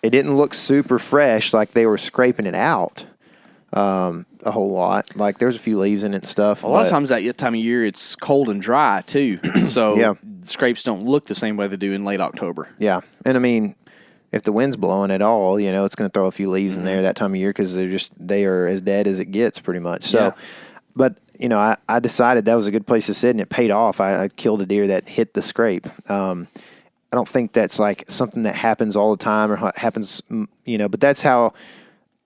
didn't look super fresh, like they were scraping it out a whole lot. Like there's a few leaves in it and stuff. A lot of times that time of year it's cold and dry too. So scrapes don't look the same way they do in late October. Yeah. And I mean, if the wind's blowing at all, it's going to throw a few leaves in there that time of year because they are as dead as it gets pretty much. So, but I decided that was a good place to sit, and it paid off. I killed a deer that hit the scrape. I don't think that's like something that happens all the time or happens, but that's how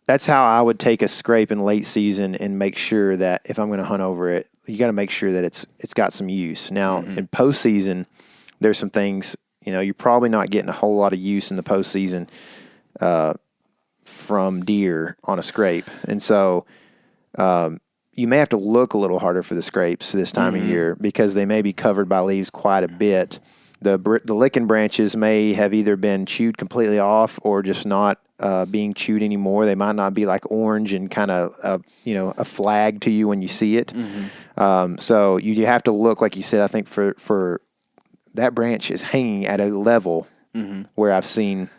I would take a scrape in late season and make sure that if I'm going to hunt over it, you got to make sure that it's got some use. Now, in postseason, there's some things, you're probably not getting a whole lot of use in the postseason from deer on a scrape. And so you may have to look a little harder for the scrapes this time of year because they may be covered by leaves quite a bit. The licking branches may have either been chewed completely off or just not being chewed anymore. They might not be like orange and kind of a flag to you when you see it. So you have to look, like you said. I think for that branch is hanging at a level where I've seen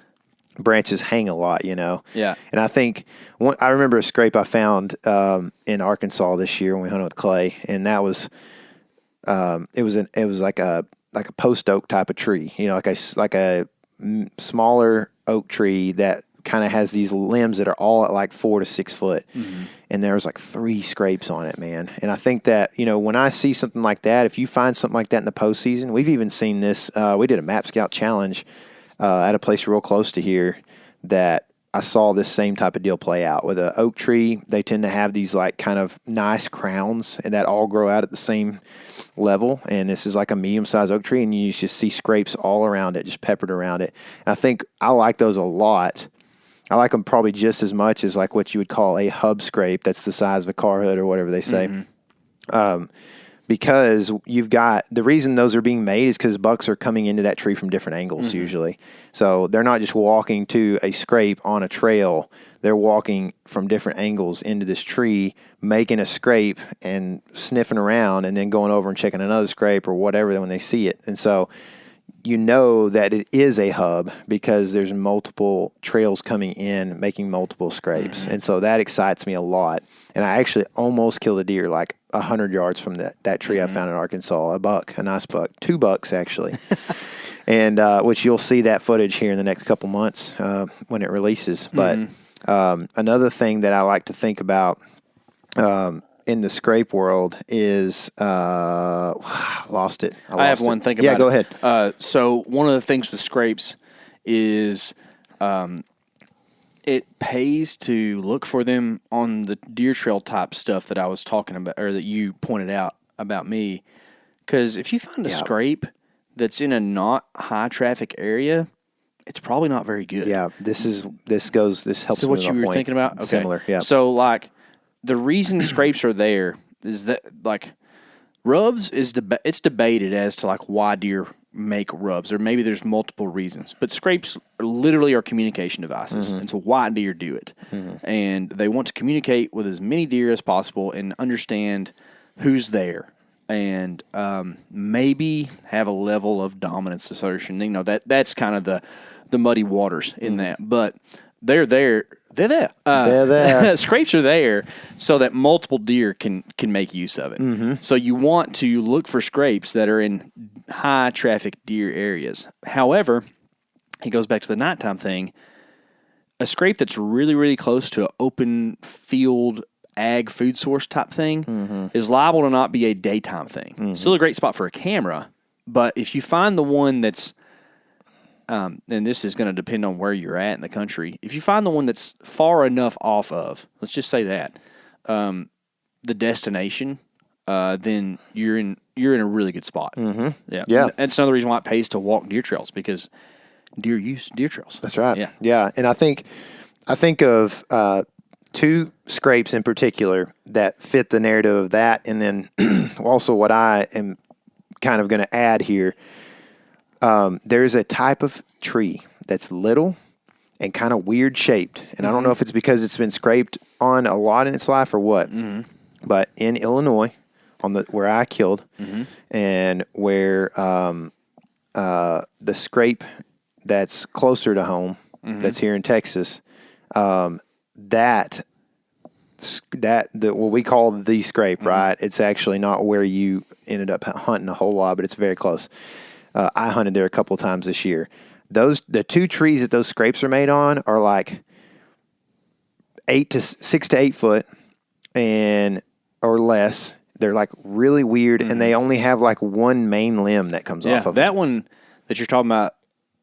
branches hang a lot. Yeah. And I think I remember a scrape I found in Arkansas this year when we hunted with Clay, and that was it was like a post oak type of tree, like a smaller oak tree that kind of has these limbs that are all at like 4 to 6 foot. And there was like 3 scrapes on it, man. And I think that, when I see something like that, if you find something like that in the postseason, we've even seen this, we did a Map Scout challenge at a place real close to here that I saw this same type of deal play out with an oak tree. They tend to have these like kind of nice crowns and that all grow out at the same level. And this is like a medium-sized oak tree, and you just see scrapes all around it, just peppered around it. And I think I like those a lot. I like them probably just as much as like what you would call a hub scrape. That's the size of a car hood or whatever they say. Because you've got the reason those are being made is because bucks are coming into that tree from different angles usually. So they're not just walking to a scrape on a trail. They're walking from different angles into this tree, making a scrape and sniffing around and then going over and checking another scrape or whatever when they see it. And so that it is a hub because there's multiple trails coming in, making multiple scrapes. And so that excites me a lot. And I actually almost killed a deer like 100 yards from that tree I found in Arkansas, a nice buck, 2 bucks actually. And which you'll see that footage here in the next couple months when it releases. But another thing that I like to think about in the scrape world is lost it. I have one thing about it. Yeah, go ahead. So one of the things with scrapes is it pays to look for them on the deer trail type stuff that I was talking about, or that you pointed out about me. Because if you find a scrape that's in a not high traffic area, it's probably not very good. Yeah, this helps. So what you were thinking about? Okay. Similar, yeah. So like the reason scrapes are there is that like rubs is it's debated as to like why deer make rubs, or maybe there's multiple reasons, but scrapes literally are communication devices, and so why deer do it, and they want to communicate with as many deer as possible and understand who's there, and maybe have a level of dominance assertion. That's kind of the muddy waters in that, but they're there. They're there. Scrapes are there so that multiple deer can make use of it. So you want to look for scrapes that are in high traffic deer areas. However, it goes back to the nighttime thing. A scrape that's really, really close to an open field ag food source type thing is liable to not be a daytime thing. Still a great spot for a camera, but if you find the one that's and this is going to depend on where you're at in the country. If you find the one that's far enough off of, let's just say that, the destination, then you're in a really good spot. Yeah. That's another reason why it pays to walk deer trails, because deer use deer trails. That's right. Yeah. Yeah. And I think of 2 scrapes in particular that fit the narrative of that, and then also what I am kind of going to add here. There's a type of tree that's little and kind of weird shaped. And I don't know if it's because it's been scraped on a lot in its life or what. But in Illinois, where I killed, and where the scrape that's closer to home, that's here in Texas, what we call the scrape, right? It's actually not where you ended up hunting a whole lot, but it's very close. I hunted there a couple times this year. The 2 trees that those scrapes are made on are like 6 to 8 foot or less. They're like really weird, and they only have like one main limb that comes off of that them. one that you're talking about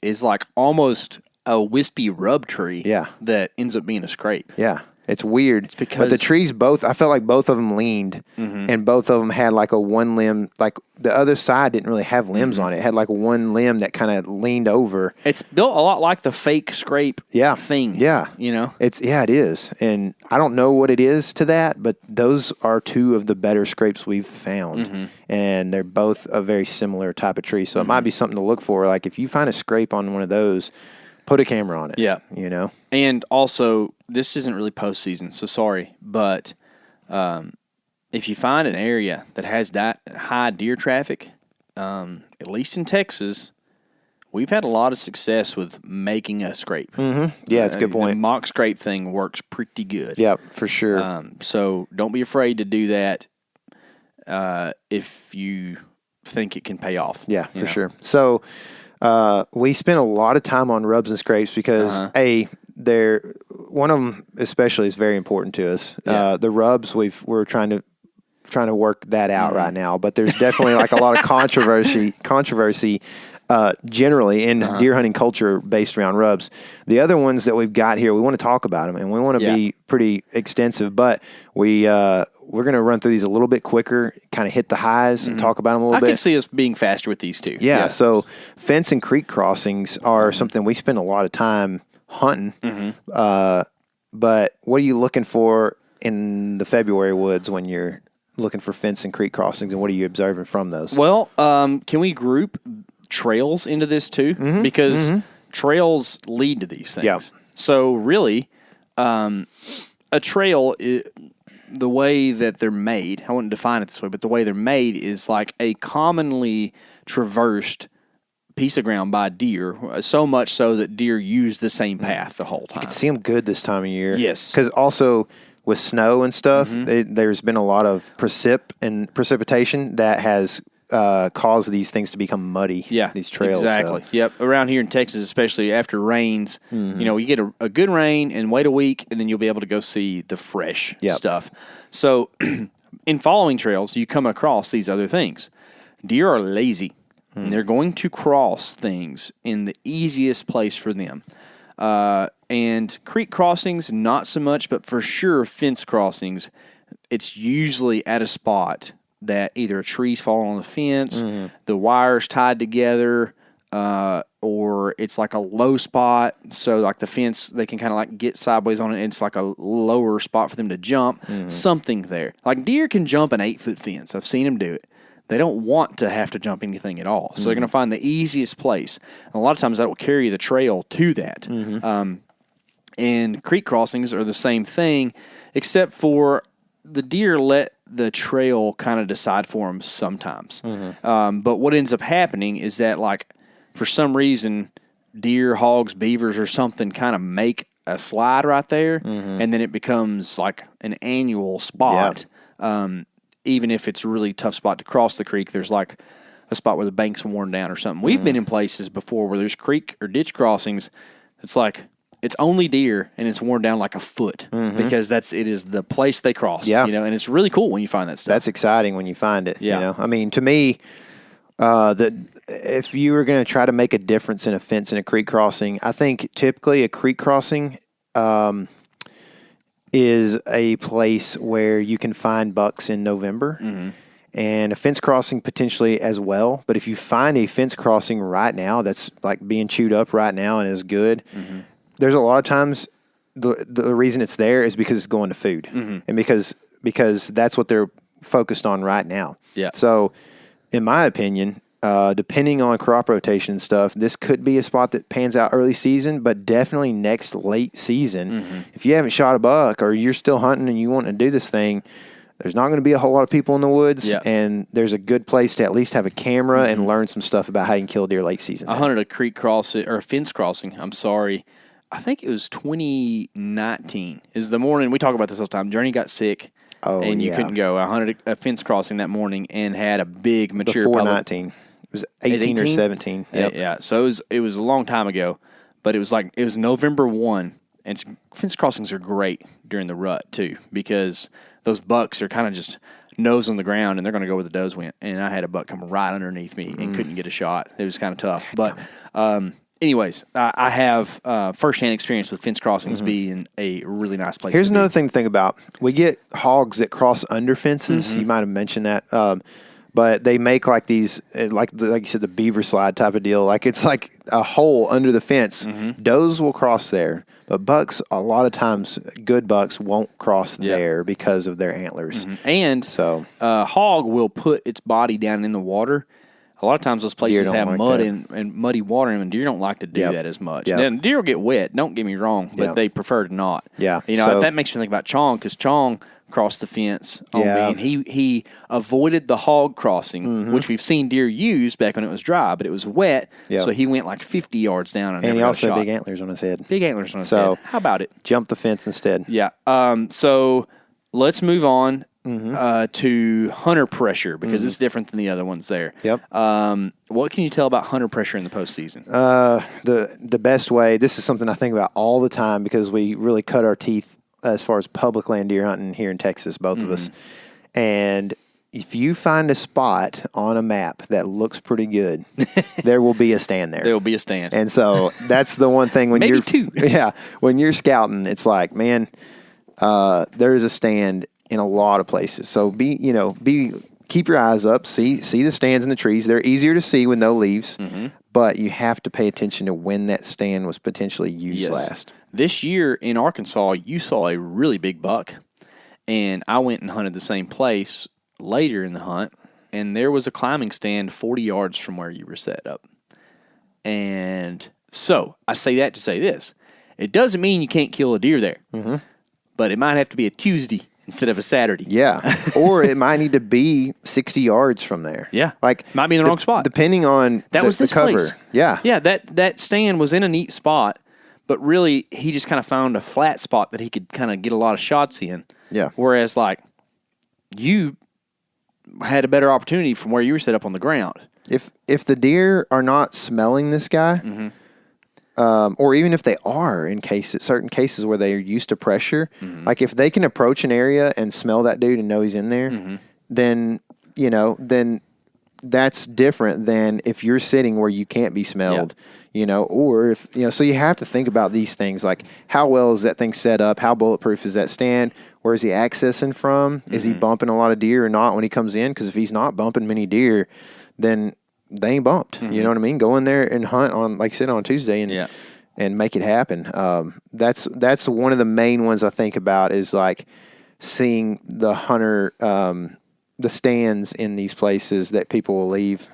is like almost a wispy rub tree. Yeah. That ends up being a scrape. Yeah. It's weird. It's because but the trees I felt like both of them leaned, and both of them had like a one limb. Like the other side didn't really have limbs on it. It had like one limb that kind of leaned over. It's built a lot like the fake scrape thing. Yeah. You know? It is. And I don't know what it is to that, but those are 2 of the better scrapes we've found. And they're both a very similar type of tree. So it might be something to look for. Like if you find a scrape on one of those, put a camera on it. Yeah. You know? And also, this isn't really postseason, so sorry. But if you find an area that has high deer traffic, at least in Texas, we've had a lot of success with making a scrape. Yeah, that's a good point. The mock scrape thing works pretty good. Yeah, for sure. So don't be afraid to do that if you think it can pay off. Yeah, for sure. So we spent a lot of time on rubs and scrapes because one of them especially is very important to us. The rubs we're trying to work that out right now, but there's definitely like a lot of controversy generally in deer hunting culture based around rubs. The other ones that we've got here, we want to talk about them, and we want to be pretty extensive, but we're going to run through these a little bit quicker, kind of hit the highs and talk about them a little bit. I can see us being faster with these 2. Yeah, so fence and creek crossings are something we spend a lot of time hunting. But what are you looking for in the February woods when you're looking for fence and creek crossings, and what are you observing from those? Well, can we group trails into this too? Because trails lead to these things. Yeah. So really, a trail, the way that they're made, I wouldn't define it this way, but the way they're made is like a commonly traversed piece of ground by deer, so much so that deer use the same path the whole time. You can see them good this time of year. Yes. Because also with snow and stuff, there's been a lot of precipitation that has caused these things to become muddy. Yeah, these trails. Exactly. So. Yep. Around here in Texas, especially after rains, you know, you get a good rain and wait a week, and then you'll be able to go see the fresh stuff. So in following trails, you come across these other things. Deer are lazy. And they're going to cross things in the easiest place for them. And creek crossings, not so much, but for sure fence crossings, it's usually at a spot that either a tree's falling on the fence, the wire's tied together, or it's like a low spot. So like the fence, they can kind of like get sideways on it, and it's like a lower spot for them to jump. Something there. Like deer can jump an 8-foot fence. I've seen them do it. They don't want to have to jump anything at all. So they're going to find the easiest place. And a lot of times that will carry the trail to that. And creek crossings are the same thing, except for the deer let the trail kind of decide for them sometimes. But what ends up happening is that, like, for some reason, deer, hogs, beavers, or something kind of make a slide right there, and then it becomes like an annual spot. Even if it's a really tough spot to cross the creek, there's like a spot where the bank's worn down or something. We've been in places before where there's creek or ditch crossings. It's like it's only deer and it's worn down like a foot because it is the place they cross. Yeah. You know, and it's really cool when you find that stuff. That's exciting when you find it. Yeah. You know? I mean, to me, if you were going to try to make a difference in a fence and a creek crossing, I think typically a creek crossing is a place where you can find bucks in November, and a fence crossing potentially as well. But if you find a fence crossing right now that's like being chewed up right now and is good, there's a lot of times the reason it's there is because it's going to food, and because that's what they're focused on right now. Yeah. So, in my opinion, depending on crop rotation and stuff, this could be a spot that pans out early season, but definitely next late season. If you haven't shot a buck or you're still hunting and you want to do this thing, there's not going to be a whole lot of people in the woods, and there's a good place to at least have a camera and learn some stuff about how you can kill deer late season. I hunted a creek crossing, or a fence crossing, I'm sorry. I think it was 2019. Is the morning, we talk about this all the time, Journey got sick. And you couldn't go. I hunted a fence crossing that morning and had a big mature Before public. 19. was 18 or 17. Yep. Yeah. So it was a long time ago, but it was November 1. And fence crossings are great during the rut too, because those bucks are kind of just nose on the ground and they're going to go where the does went. And I had a buck come right underneath me and couldn't get a shot. It was kind of tough. But anyways, I have firsthand experience with fence crossings being a really nice place. Here's to another be. thing to think about. We get hogs that cross under fences. You might have mentioned that. But they make like these, like you said, the beaver slide type of deal. Like it's like a hole under the fence. Does will cross there, but bucks, a lot of times, good bucks won't cross there because of their antlers. And so, hog will put its body down in the water. A lot of times those places have like mud that. and muddy water in them, and deer don't like to do that as much. Yep. Then deer will get wet, don't get me wrong, but they prefer to not. Yeah. You know, So- that makes me think about Chong, because Chong crossed the fence on me, and he avoided the hog crossing, which we've seen deer use back when it was dry, but it was wet, so he went like 50 yards down and and he never got a also had shot. big antlers on his head. Big antlers on his So- head. How about it? Jump the fence instead. Yeah. So let's move on to hunter pressure, because it's different than the other ones there. Yep. What can you tell about hunter pressure in the postseason? The best way, this is something I think about all the time because we really cut our teeth as far as public land deer hunting here in Texas, both of us. And if you find a spot on a map that looks pretty good, there will be a stand there. There will be a stand. And so that's the one thing when Maybe you're two. Yeah, when you're scouting, it's like, man, there is a stand in a lot of places. So keep your eyes up, see the stands in the trees. They're easier to see with no leaves, but you have to pay attention to when that stand was potentially used last. This year in Arkansas, you saw a really big buck, and I went and hunted the same place later in the hunt, and there was a climbing stand 40 yards from where you were set up. And so I say that to say this. It doesn't mean you can't kill a deer there, but it might have to be a Tuesday instead of a Saturday. Yeah, or it might need to be 60 yards from there. Yeah, like might be in the wrong spot. Depending on that was this the cover. place. Yeah, That stand was in a neat spot, but really he just kind of found a flat spot that he could kind of get a lot of shots in. Yeah. Whereas like you had a better opportunity from where you were set up on the ground. If the deer are not smelling this guy, or even if they are in certain cases where they are used to pressure, like if they can approach an area and smell that dude and know he's in there, then that's different than if you're sitting where you can't be smelled, or if, so you have to think about these things, like how well is that thing set up? How bulletproof is that stand? Where is he accessing from? Is he bumping a lot of deer or not when he comes in? Because if he's not bumping many deer, then they ain't bumped. You know what I mean? Go in there and hunt on, like I said, on Tuesday and make it happen. That's one of the main ones I think about, is like seeing the hunter, the stands in these places that people will leave.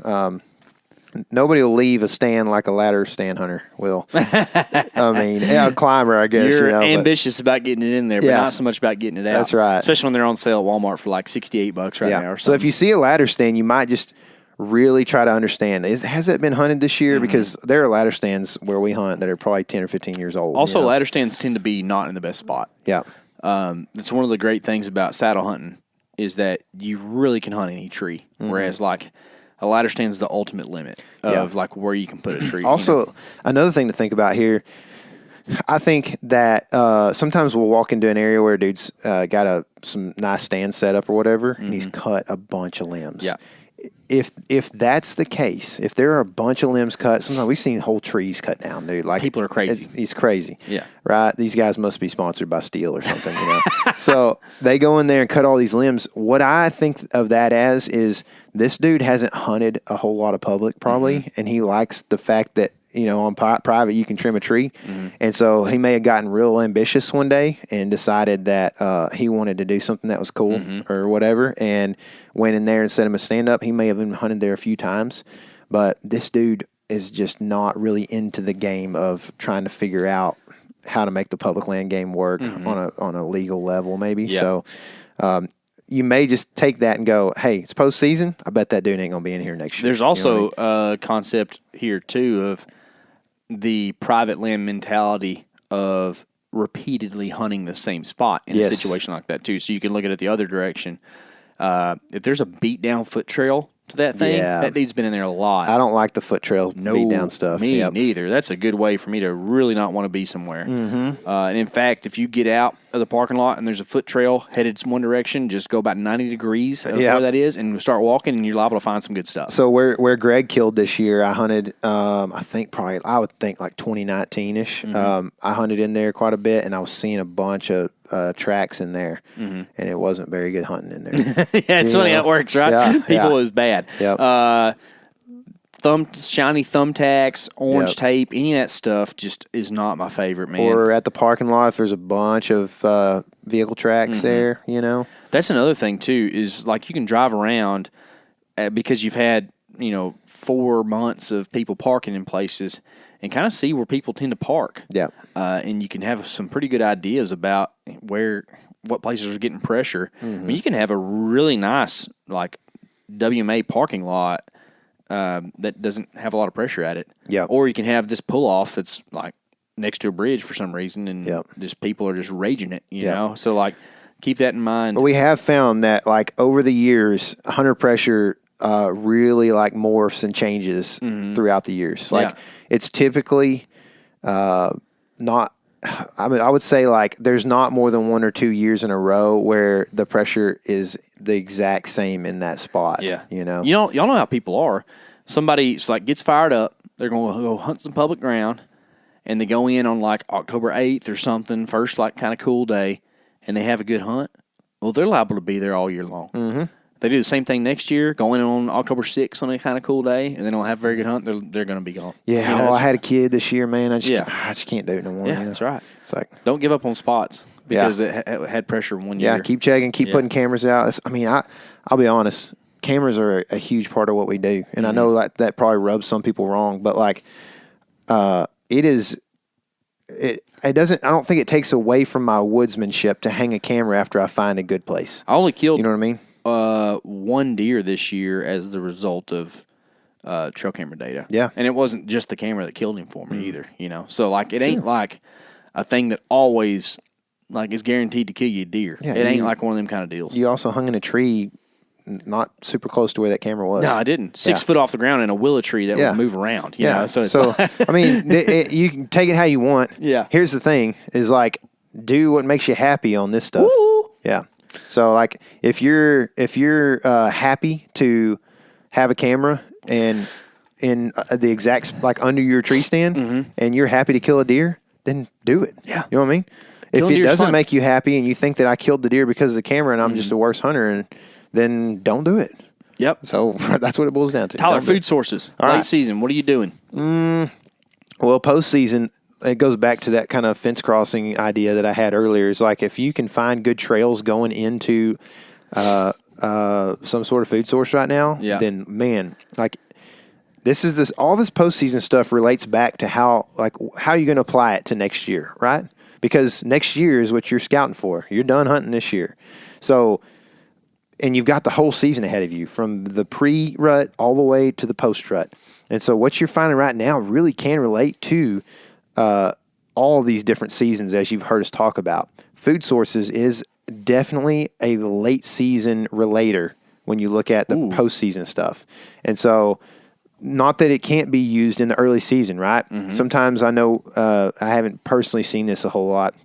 Nobody will leave a stand like a ladder stand hunter will. I mean, a climber, I guess. You're ambitious about getting it in there, but not so much about getting it out. That's right. Especially when they're on sale at Walmart for like $68 right now. Or something. So if you see a ladder stand, you might just really try to understand, has it been hunted this year? Because there are ladder stands where we hunt that are probably 10 or 15 years old. Also, ladder stands tend to be not in the best spot. Yeah. That's one of the great things about saddle hunting, is that you really can hunt any tree, whereas like a ladder stand is the ultimate limit of like where you can put a tree. Also, another thing to think about here, I think that sometimes we'll walk into an area where a dude's got some nice stand set up or whatever, and he's cut a bunch of limbs. Yeah. If that's the case, if there are a bunch of limbs cut, sometimes we've seen whole trees cut down, dude. Like, people are crazy. It's crazy. Yeah. Right? These guys must be sponsored by Steel or something, So they go in there and cut all these limbs. What I think of that as is, this dude hasn't hunted a whole lot of public probably, and he likes the fact that, on private you can trim a tree. And so he may have gotten real ambitious one day and decided that he wanted to do something that was cool or whatever, and went in there and set him a stand up. He may have even hunted there a few times, but this dude is just not really into the game of trying to figure out how to make the public land game work on a legal level maybe. Yeah. So you may just take that and go, hey, it's postseason. I bet that dude ain't going to be in here next year. There's also a concept here, too, of the private land mentality of repeatedly hunting the same spot in a situation like that, too. So you can look at it the other direction. If there's a beat down foot trail to that thing. Yeah. That dude's been in there a lot. I don't like the foot trail beat down stuff. Me Yep. neither. That's a good way for me to really not want to be somewhere. Mm-hmm. And in fact, if you get out of the parking lot and there's a foot trail headed one direction, just go about 90 degrees of where that is and start walking, and you're liable to find some good stuff. So where Greg killed this year, I hunted, I would think like 2019-ish. Mm-hmm. I hunted in there quite a bit, and I was seeing a bunch of tracks in there, and it wasn't very good hunting in there. Yeah, it's funny how it works, right? Yeah, People is bad. Yep. Shiny thumbtacks, orange Yep. tape, any of that stuff just is not my favorite, man. Or at the parking lot, if there's a bunch of vehicle tracks there, That's another thing, too, is like you can drive around because you've had, 4 months of people parking in places and kind of see where people tend to park. Yeah. And you can have some pretty good ideas about what places are getting pressure. I mean, you can have a really nice, like, WMA parking lot that doesn't have a lot of pressure at it. Yeah. Or you can have this pull-off that's, like, next to a bridge for some reason, and just people are just raging it, you know? So, like, keep that in mind. But we have found that, like, over the years, hunter pressure really, like, morphs and changes throughout the years. Like, it's typically not... I would say, like, there's not more than 1 or 2 years in a row where the pressure is the exact same in that spot. Yeah. Y'all know how people are. Somebody gets fired up. They're going to go hunt some public ground, and they go in on like October 8th or something, first like kind of cool day, and they have a good hunt. Well, they're liable to be there all year long. Mm-hmm. They do the same thing next year, going in on October 6th on a kind of cool day, and they don't have a very good hunt. They're going to be gone. Yeah. I had a kid this year, man. I just can't do it no more. Yeah, that's right. It's like, don't give up on spots because it had pressure one year. Yeah, keep checking, keep putting cameras out. I'll be honest. Cameras are a huge part of what we do, and I know that probably rubs some people wrong, but like, it is. It doesn't. I don't think it takes away from my woodsmanship to hang a camera after I find a good place. I only killed. You know what I mean? One deer this year as the result of trail camera data. Yeah. And it wasn't just the camera that killed him for me either, So, like, it ain't like a thing that always, like, is guaranteed to kill you a deer. Yeah, it ain't like one of them kind of deals. You also hung in a tree not super close to where that camera was. No, I didn't. 6 foot off the ground in a willow tree that would move around, you know? So, I mean, you can take it how you want. Yeah. Here's the thing is, like, do what makes you happy on this stuff. Woo! Yeah. So, like, if you're happy to have a camera and in the exact, like, under your tree stand, and you're happy to kill a deer, then do it. Yeah. You know what I mean? If it doesn't make you happy and you think that I killed the deer because of the camera and I'm just a worse hunter, and then don't do it. Yep. So that's what it boils down to. Tyler, food sources. Late season, what are you doing? Well, postseason, it goes back to that kind of fence crossing idea that I had earlier. Is like, if you can find good trails going into some sort of food source right now, then, man, like, all this postseason stuff relates back to how you're going to apply it to next year, right? Because next year is what you're scouting for. You're done hunting this year. So, and you've got the whole season ahead of you, from the pre-rut all the way to the post-rut. And so what you're finding right now really can relate to all of these different seasons, as you've heard us talk about. Food sources is definitely a late season relator when you look at the postseason stuff. And so, not that it can't be used in the early season, right? Mm-hmm. Sometimes I know I haven't personally seen this a whole lot,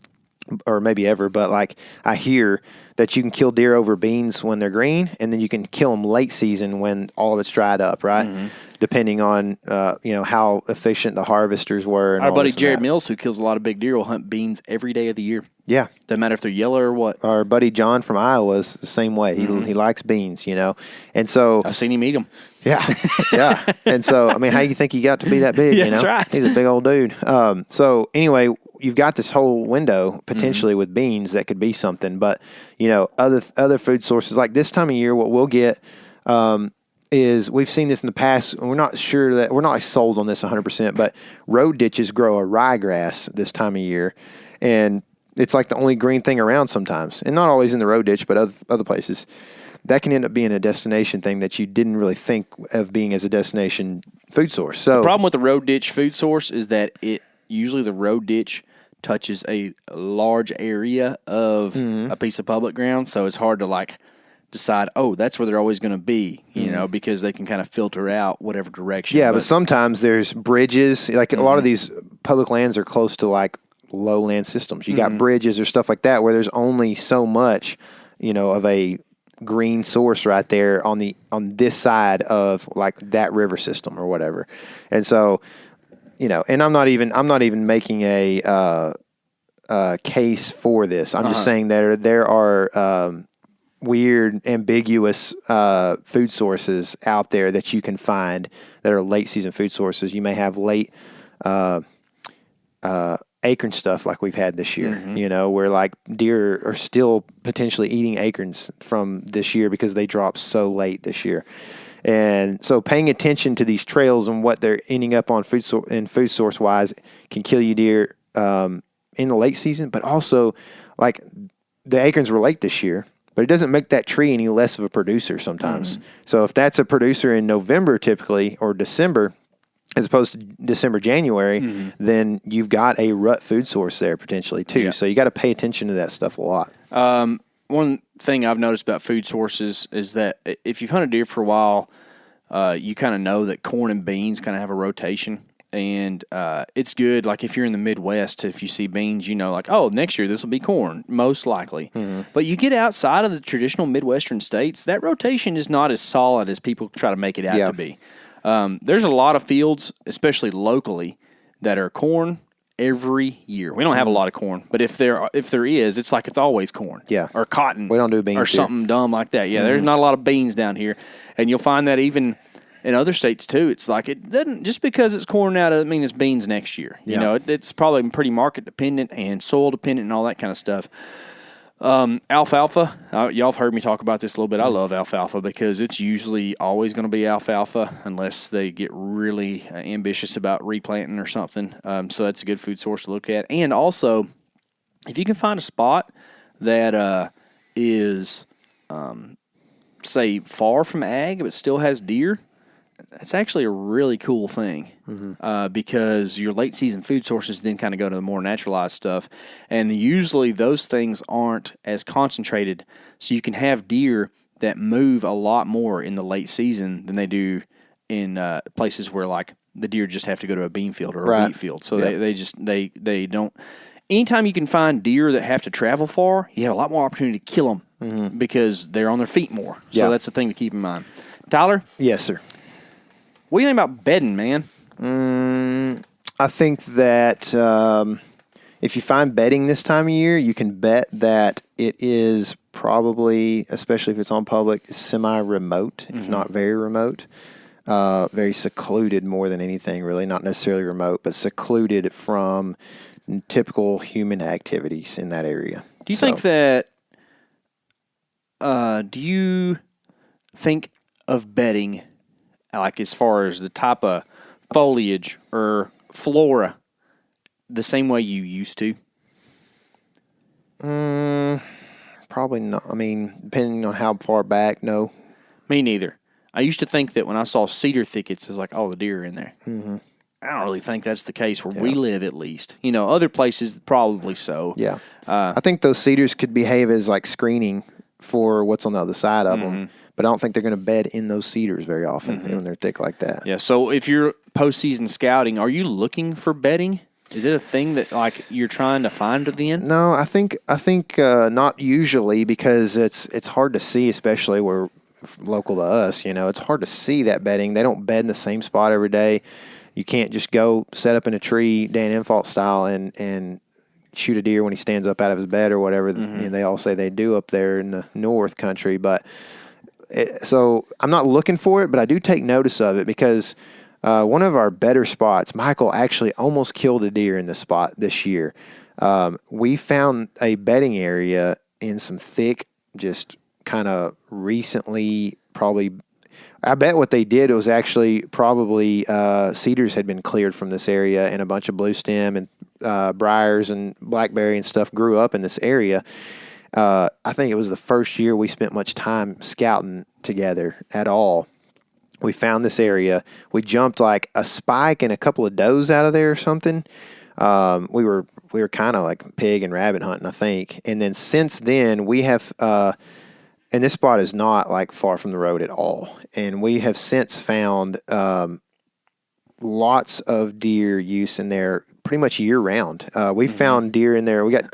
or maybe ever, but like, I hear that you can kill deer over beans when they're green, and then you can kill them late season when all of it's dried up, right? Mm-hmm. Depending on how efficient the harvesters were. And our buddy Jared Mills, who kills a lot of big deer, will hunt beans every day of the year. Yeah, doesn't matter if they're yellow or what. Our buddy John from Iowa is the same way. He likes beans, and so I've seen him eat them. Yeah, yeah. And so, I mean, how do you think he got to be that big? Yeah, that's right. He's a big old dude. So anyway, you've got this whole window potentially with beans that could be something, but other food sources like this time of year, what we'll get is, we've seen this in the past, and we're not sold on this 100%, but road ditches grow a ryegrass this time of year, and it's like the only green thing around sometimes, and not always in the road ditch, but other places. That can end up being a destination thing that you didn't really think of being as a destination food source. So the problem with the road ditch food source is that usually the road ditch touches a large area of a piece of public ground, so it's hard to decide, oh, that's where they're always going to be, you know, because they can kind of filter out whatever direction. Yeah, but sometimes there's bridges. Like a lot of these public lands are close to like lowland systems. You got bridges or stuff like that where there's only so much, you know, of a green source right there on this side of like that river system or whatever. And so, you know, and I'm not even making a case for this. I'm just saying that there are weird, ambiguous food sources out there that you can find that are late season food sources. You may have late acorn stuff like we've had this year, you know, where like deer are still potentially eating acorns from this year because they dropped so late this year. And so paying attention to these trails and what they're ending up on food source wise can kill you deer in the late season, but also like the acorns were late this year. But it doesn't make that tree any less of a producer sometimes. So if that's a producer in November typically or December, as opposed to December, January, then you've got a rut food source there potentially too. Yeah. So you got to pay attention to that stuff a lot. One thing I've noticed about food sources is that if you've hunted deer for a while, you kind of know that corn and beans kind of have a rotation. And it's good, like if you're in the Midwest, if you see beans, you know, like, oh, next year this will be corn, most likely. But you get outside of the traditional Midwestern states, that rotation is not as solid as people try to make it out to be. There's a lot of fields, especially locally, that are corn every year. We don't have a lot of corn, but if there is, it's like it's always corn. Yeah. Or cotton. We don't do beans or something dumb like that. Yeah, there's not a lot of beans down here. And you'll find that even in other states too, it's like it doesn't, just because it's corn now doesn't mean it's beans next year. You know, it's probably pretty market dependent and soil dependent and all that kind of stuff. Alfalfa, y'all have heard me talk about this a little bit. I love alfalfa because it's usually always going to be alfalfa unless they get really ambitious about replanting or something. So that's a good food source to look at. And also, if you can find a spot that is, say, far from ag but still has deer, that's actually a really cool thing because your late season food sources then kind of go to the more naturalized stuff. And usually those things aren't as concentrated. So you can have deer that move a lot more in the late season than they do in places where like the deer just have to go to a bean field or a wheat field. So they don't. Anytime you can find deer that have to travel far, you have a lot more opportunity to kill them because they're on their feet more. So that's the thing to keep in mind. Tyler? Yes, sir. What do you think about bedding, man? I think that if you find bedding this time of year, you can bet that it is probably, especially if it's on public, semi-remote, if not very remote. Very secluded more than anything, really. Not necessarily remote, but secluded from typical human activities in that area. Do you think that, do you think of bedding like as far as the type of foliage or flora the same way you used to? Probably not. I mean, depending on how far back, no. Me neither. I used to think that when I saw cedar thickets, it was like, oh, the deer are in there. I don't really think that's the case where we live, at least. You know, other places, probably so. Yeah. I think those cedars could behave as like screening for what's on the other side of them. But I don't think they're going to bed in those cedars very often when they're thick like that. Yeah, so if you're postseason scouting, are you looking for bedding? Is it a thing that like you're trying to find at the end? No, I think not usually, because it's hard to see, especially where local to us. You know, it's hard to see that bedding. They don't bed in the same spot every day. You can't just go set up in a tree, Dan Infalt style, and shoot a deer when he stands up out of his bed or whatever. You know, they all say they do up there in the north country, but. So I'm not looking for it, but I do take notice of it because one of our better spots, Michael actually almost killed a deer in the spot this year. We found a bedding area in some thick, just kind of recently, probably. I bet what they did was actually probably cedars had been cleared from this area, and a bunch of blue stem and briars and blackberry and stuff grew up in this area. I think it was the first year we spent much time scouting together at all. We found this area. We jumped like a spike and a couple of does out of there or something. We were kind of like pig and rabbit hunting, I think. And then since then, we have And this spot is not like far from the road at all. And we have since found lots of deer use in there pretty much year round. We found deer in there. We got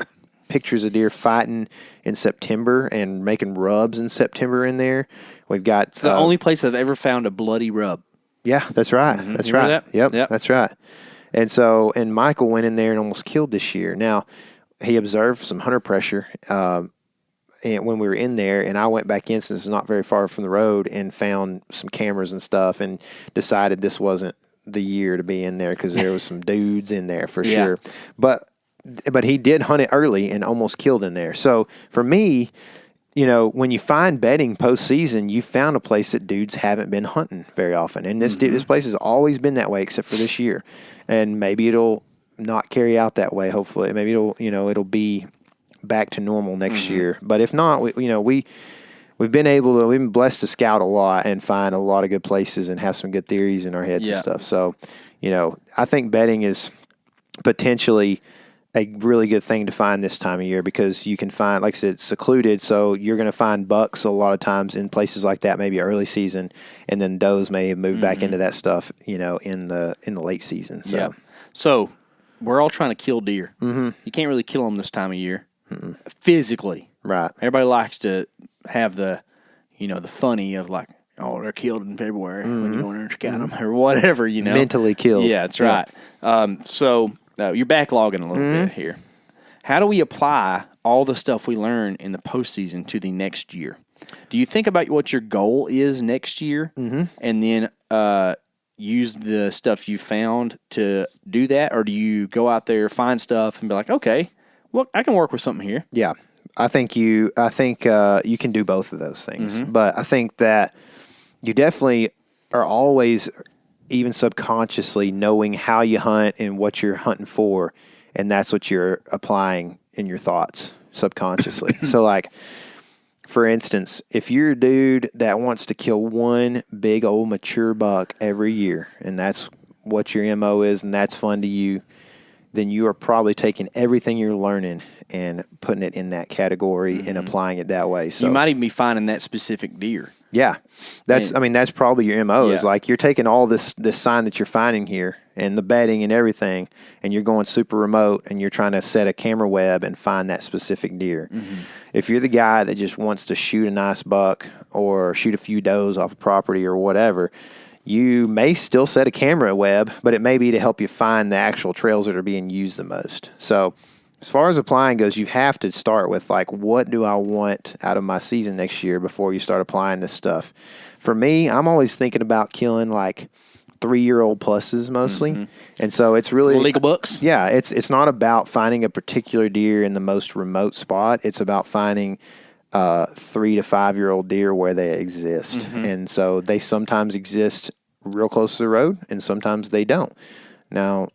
pictures of deer fighting in September and making rubs in September in there. We've got It's the only place I've ever found a bloody rub. Yeah, that's right. That's right. That? Yep, that's right. And so, and Michael went in there and almost killed this year. Now, he observed some hunter pressure and when we were in there, and I went back in since it's not very far from the road and found some cameras and stuff and decided this wasn't the year to be in there because there was some dudes in there for sure. But he did hunt it early and almost killed in there. So for me, you know, when you find bedding postseason, you found a place that dudes haven't been hunting very often. And this place has always been that way except for this year. And maybe it'll not carry out that way, hopefully. Maybe it'll be back to normal next year. But if not, we've been blessed to scout a lot and find a lot of good places and have some good theories in our heads and stuff. So, you know, I think bedding is potentially a really good thing to find this time of year because you can find, like I said, it's secluded. So you're going to find bucks a lot of times in places like that, maybe early season, and then does may move back into that stuff, you know, in the late season. So, so we're all trying to kill deer. You can't really kill them this time of year physically. Right. Everybody likes to have the, you know, the funny of like, oh, they're killed in February when you go in there and scout them or whatever, you know. Mentally killed. Yeah, that's right. So you're backlogging a little bit here. How do we apply all the stuff we learn in the postseason to the next year? Do you think about what your goal is next year and then use the stuff you found to do that? Or do you go out there, find stuff, and be like, okay, well, I can work with something here? Yeah. I think you can do both of those things. But I think that you definitely are always, even subconsciously, knowing how you hunt and what you're hunting for, and that's what you're applying in your thoughts subconsciously. So, like, for instance, if you're a dude that wants to kill one big old mature buck every year, and that's what your MO is, and that's fun to you, then you are probably taking everything you're learning and putting it in that category and applying it that way. So you might even be finding that specific deer. Yeah. That's probably your MO is like you're taking all this sign that you're finding here and the bedding and everything, and you're going super remote and you're trying to set a camera web and find that specific deer. If you're the guy that just wants to shoot a nice buck or shoot a few does off a property or whatever, you may still set a camera web, but it may be to help you find the actual trails that are being used the most. So as far as applying goes, you have to start with, like, what do I want out of my season next year before you start applying this stuff. For me, I'm always thinking about killing, like, 3-year-old pluses mostly. And so it's really legal bucks. Yeah, it's not about finding a particular deer in the most remote spot. It's about finding 3 to 5-year-old deer where they exist. And so they sometimes exist real close to the road and sometimes they don't. Now,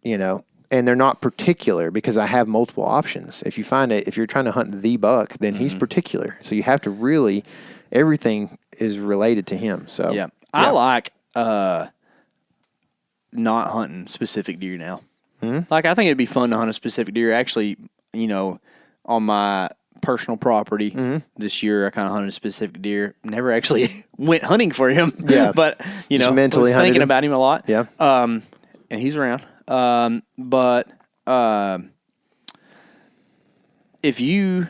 you know, and they're not particular because I have multiple options. If you're trying to hunt the buck, then he's particular. So you have to really, everything is related to him. So yeah. I like not hunting specific deer now. Like, I think it'd be fun to hunt a specific deer. Actually, you know, on my personal property this year, I kind of hunted a specific deer. Never actually went hunting for him. Yeah. But, you know, I was thinking about him a lot. Yeah. And he's around. But if you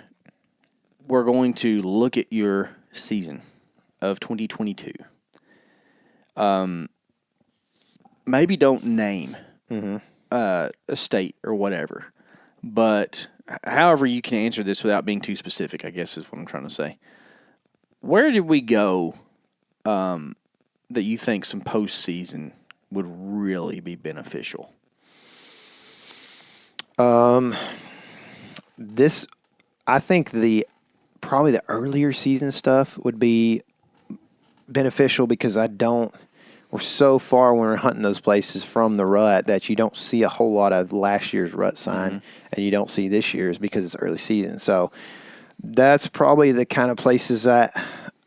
were going to look at your season of 2022, maybe don't name a state or whatever, but however you can answer this without being too specific, I guess is what I'm trying to say. Where did we go that you think some postseason would really be beneficial? I think probably the earlier season stuff would be beneficial because we're so far when we're hunting those places from the rut that you don't see a whole lot of last year's rut sign and you don't see this year's because it's early season. So that's probably the kind of places that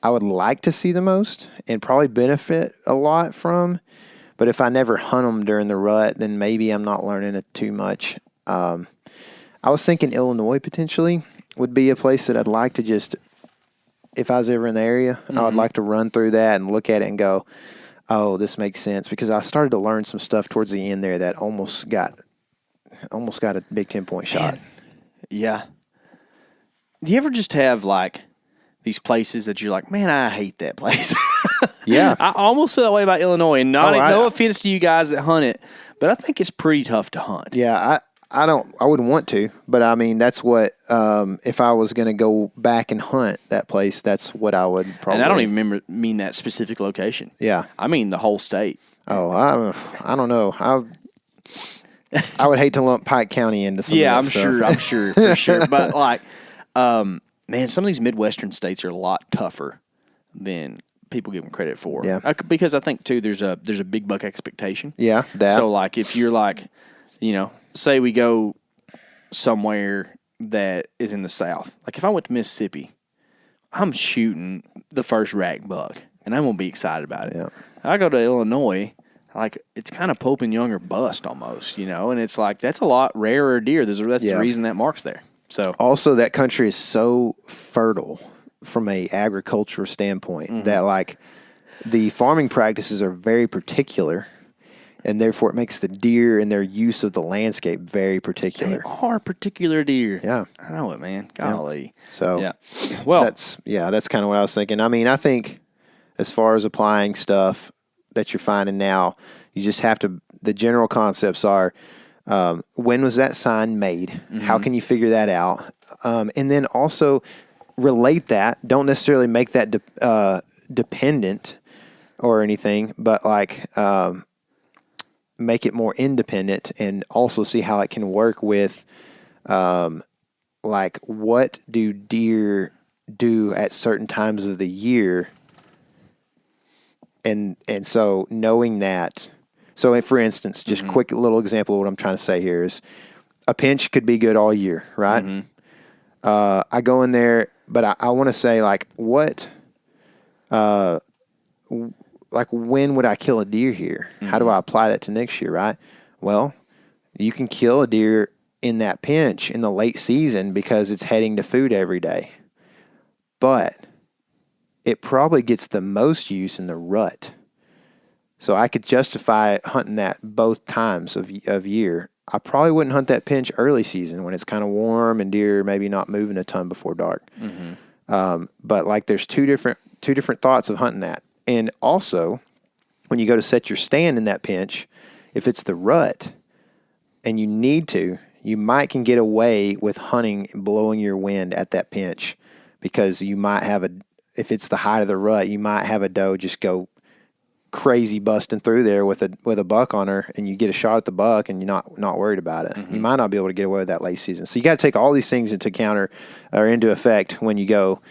I would like to see the most and probably benefit a lot from. But if I never hunt them during the rut, then maybe I'm not learning it too much. I was thinking Illinois potentially would be a place that I'd like to just if I was ever in the area, I would like to run through that and look at it and go, oh, this makes sense, because I started to learn some stuff towards the end there that almost got a big 10-point shot. Man. Yeah. Do you ever just have like these places that you're like, man, I hate that place? Yeah. I almost feel that way about Illinois, and no offense to you guys that hunt it, but I think it's pretty tough to hunt. Yeah, I wouldn't want to, but I mean, that's what, if I was going to go back and hunt that place, that's what I would probably. And I don't even mean that specific location. Yeah. I mean the whole state. Oh, I don't know. I would hate to lump Pike County into some of that stuff. I'm sure, for sure. But like, man, some of these Midwestern states are a lot tougher than people give them credit for. Yeah. Because I think too, there's a big buck expectation. Yeah. That. So like, if you're like, say we go somewhere that is in the South. Like if I went to Mississippi, I'm shooting the first rack buck, and I'm gonna be excited about it. Yeah. I go to Illinois. Like, it's kind of Pope and Young or bust almost, and it's like, that's a lot rarer deer. That's the reason that mark's there. So also, that country is so fertile from a agricultural standpoint that, like, the farming practices are very particular, and therefore it makes the deer and their use of the landscape very particular. They are particular deer. Yeah. I know it, man. Golly. Yeah. So, yeah. Well, that's kind of what I was thinking. I mean, I think as far as applying stuff that you're finding now, you just have to, the general concepts are, when was that sign made? How can you figure that out? And then also relate that. Don't necessarily make that dependent or anything, but like make it more independent, and also see how it can work with like, what do deer do at certain times of the year. And so knowing that, so for instance, just quick little example of what I'm trying to say here is, a pinch could be good all year, right? I go in there, but I want to say, like, what, like, when would I kill a deer here? How do I apply that to next year, right? Well, you can kill a deer in that pinch in the late season because it's heading to food every day. But it probably gets the most use in the rut. So I could justify hunting that both times of year. I probably wouldn't hunt that pinch early season when it's kind of warm and deer maybe not moving a ton before dark. But like, there's two different thoughts of hunting that. And also, when you go to set your stand in that pinch, if it's the rut and you need to, you might can get away with hunting and blowing your wind at that pinch, because you might have if it's the height of the rut, you might have a doe just go crazy busting through there with a buck on her, and you get a shot at the buck and you're not worried about it. You might not be able to get away with that late season. So you got to take all these things into effect when you go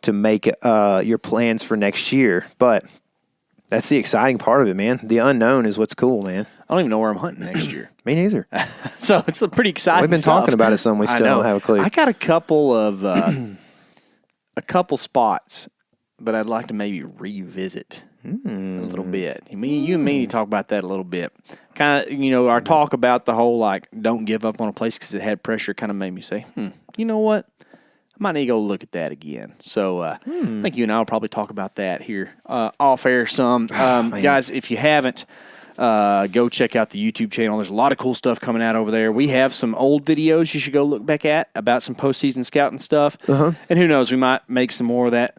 to make your plans for next year. But that's the exciting part of it, man. The unknown is what's cool, man. I don't even know where I'm hunting next year. Me neither. So it's a pretty exciting We've been stuff. talking about it some. We still don't have a clue. I got a couple of spots that I'd like to maybe revisit a little bit. You and me talk about that a little bit. Kind of, our talk about the whole, like, don't give up on a place because it had pressure kind of made me say, you know what? I might need to go look at that again. So I think you and I will probably talk about that here off air some. Guys, if you haven't, go check out the YouTube channel. There's a lot of cool stuff coming out over there. We have some old videos you should go look back at about some postseason scouting stuff. And who knows, we might make some more of that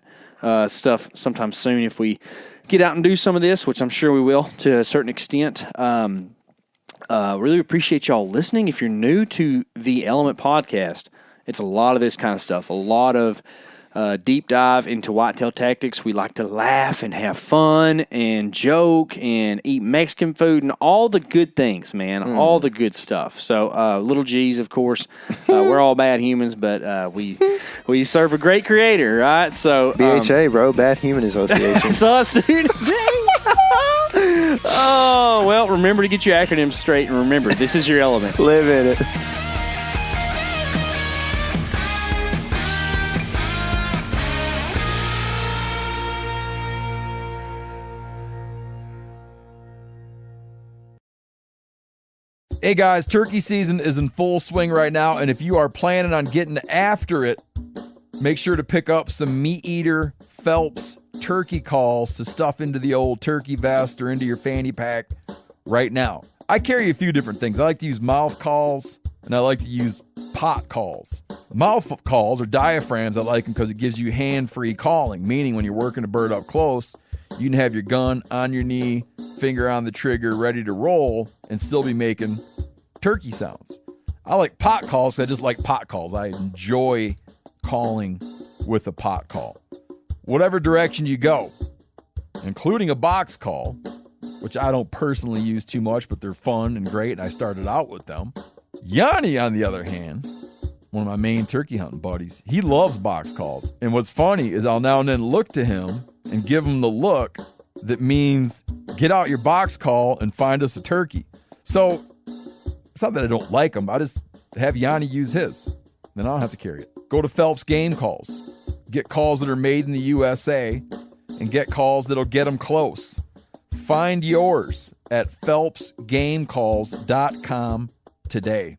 stuff sometime soon if we get out and do some of this, which I'm sure we will to a certain extent. Really appreciate y'all listening. If you're new to the Element Podcast, it's a lot of this kind of stuff, a lot of deep dive into whitetail tactics. We like to laugh and have fun and joke and eat Mexican food and all the good things, man, all the good stuff. So little G's, of course, we're all bad humans, but we serve a great creator, right? So BHA, bro, Bad Human Association. It's us, dude. Oh, well, remember to get your acronyms straight, and remember, this is your element. Live in it. Hey guys, turkey season is in full swing right now, and if you are planning on getting after it, Make sure to pick up some Meat Eater Phelps turkey calls to stuff into the old turkey vest or into your fanny pack right now. I carry a few different things. I like to use mouth calls, and I like to use pot calls. Mouth calls or diaphragms, I like them because it gives you hand-free calling, meaning when you're working a bird up close, you can have your gun on your knee, finger on the trigger, ready to roll, and still be making turkey sounds. I like pot calls because I just like pot calls. I enjoy calling with a pot call. Whatever direction you go, including a box call, which I don't personally use too much, but they're fun and great, and I started out with them. Yanni, on the other hand, one of my main turkey hunting buddies, he loves box calls. And what's funny is I'll now and then look to him and give him the look that means get out your box call and find us a turkey. So it's not that I don't like him. I just have Yanni use his. Then I don't have to carry it. Go to Phelps Game Calls. Get calls that are made in the USA and get calls that'll get them close. Find yours at phelpsgamecalls.com today.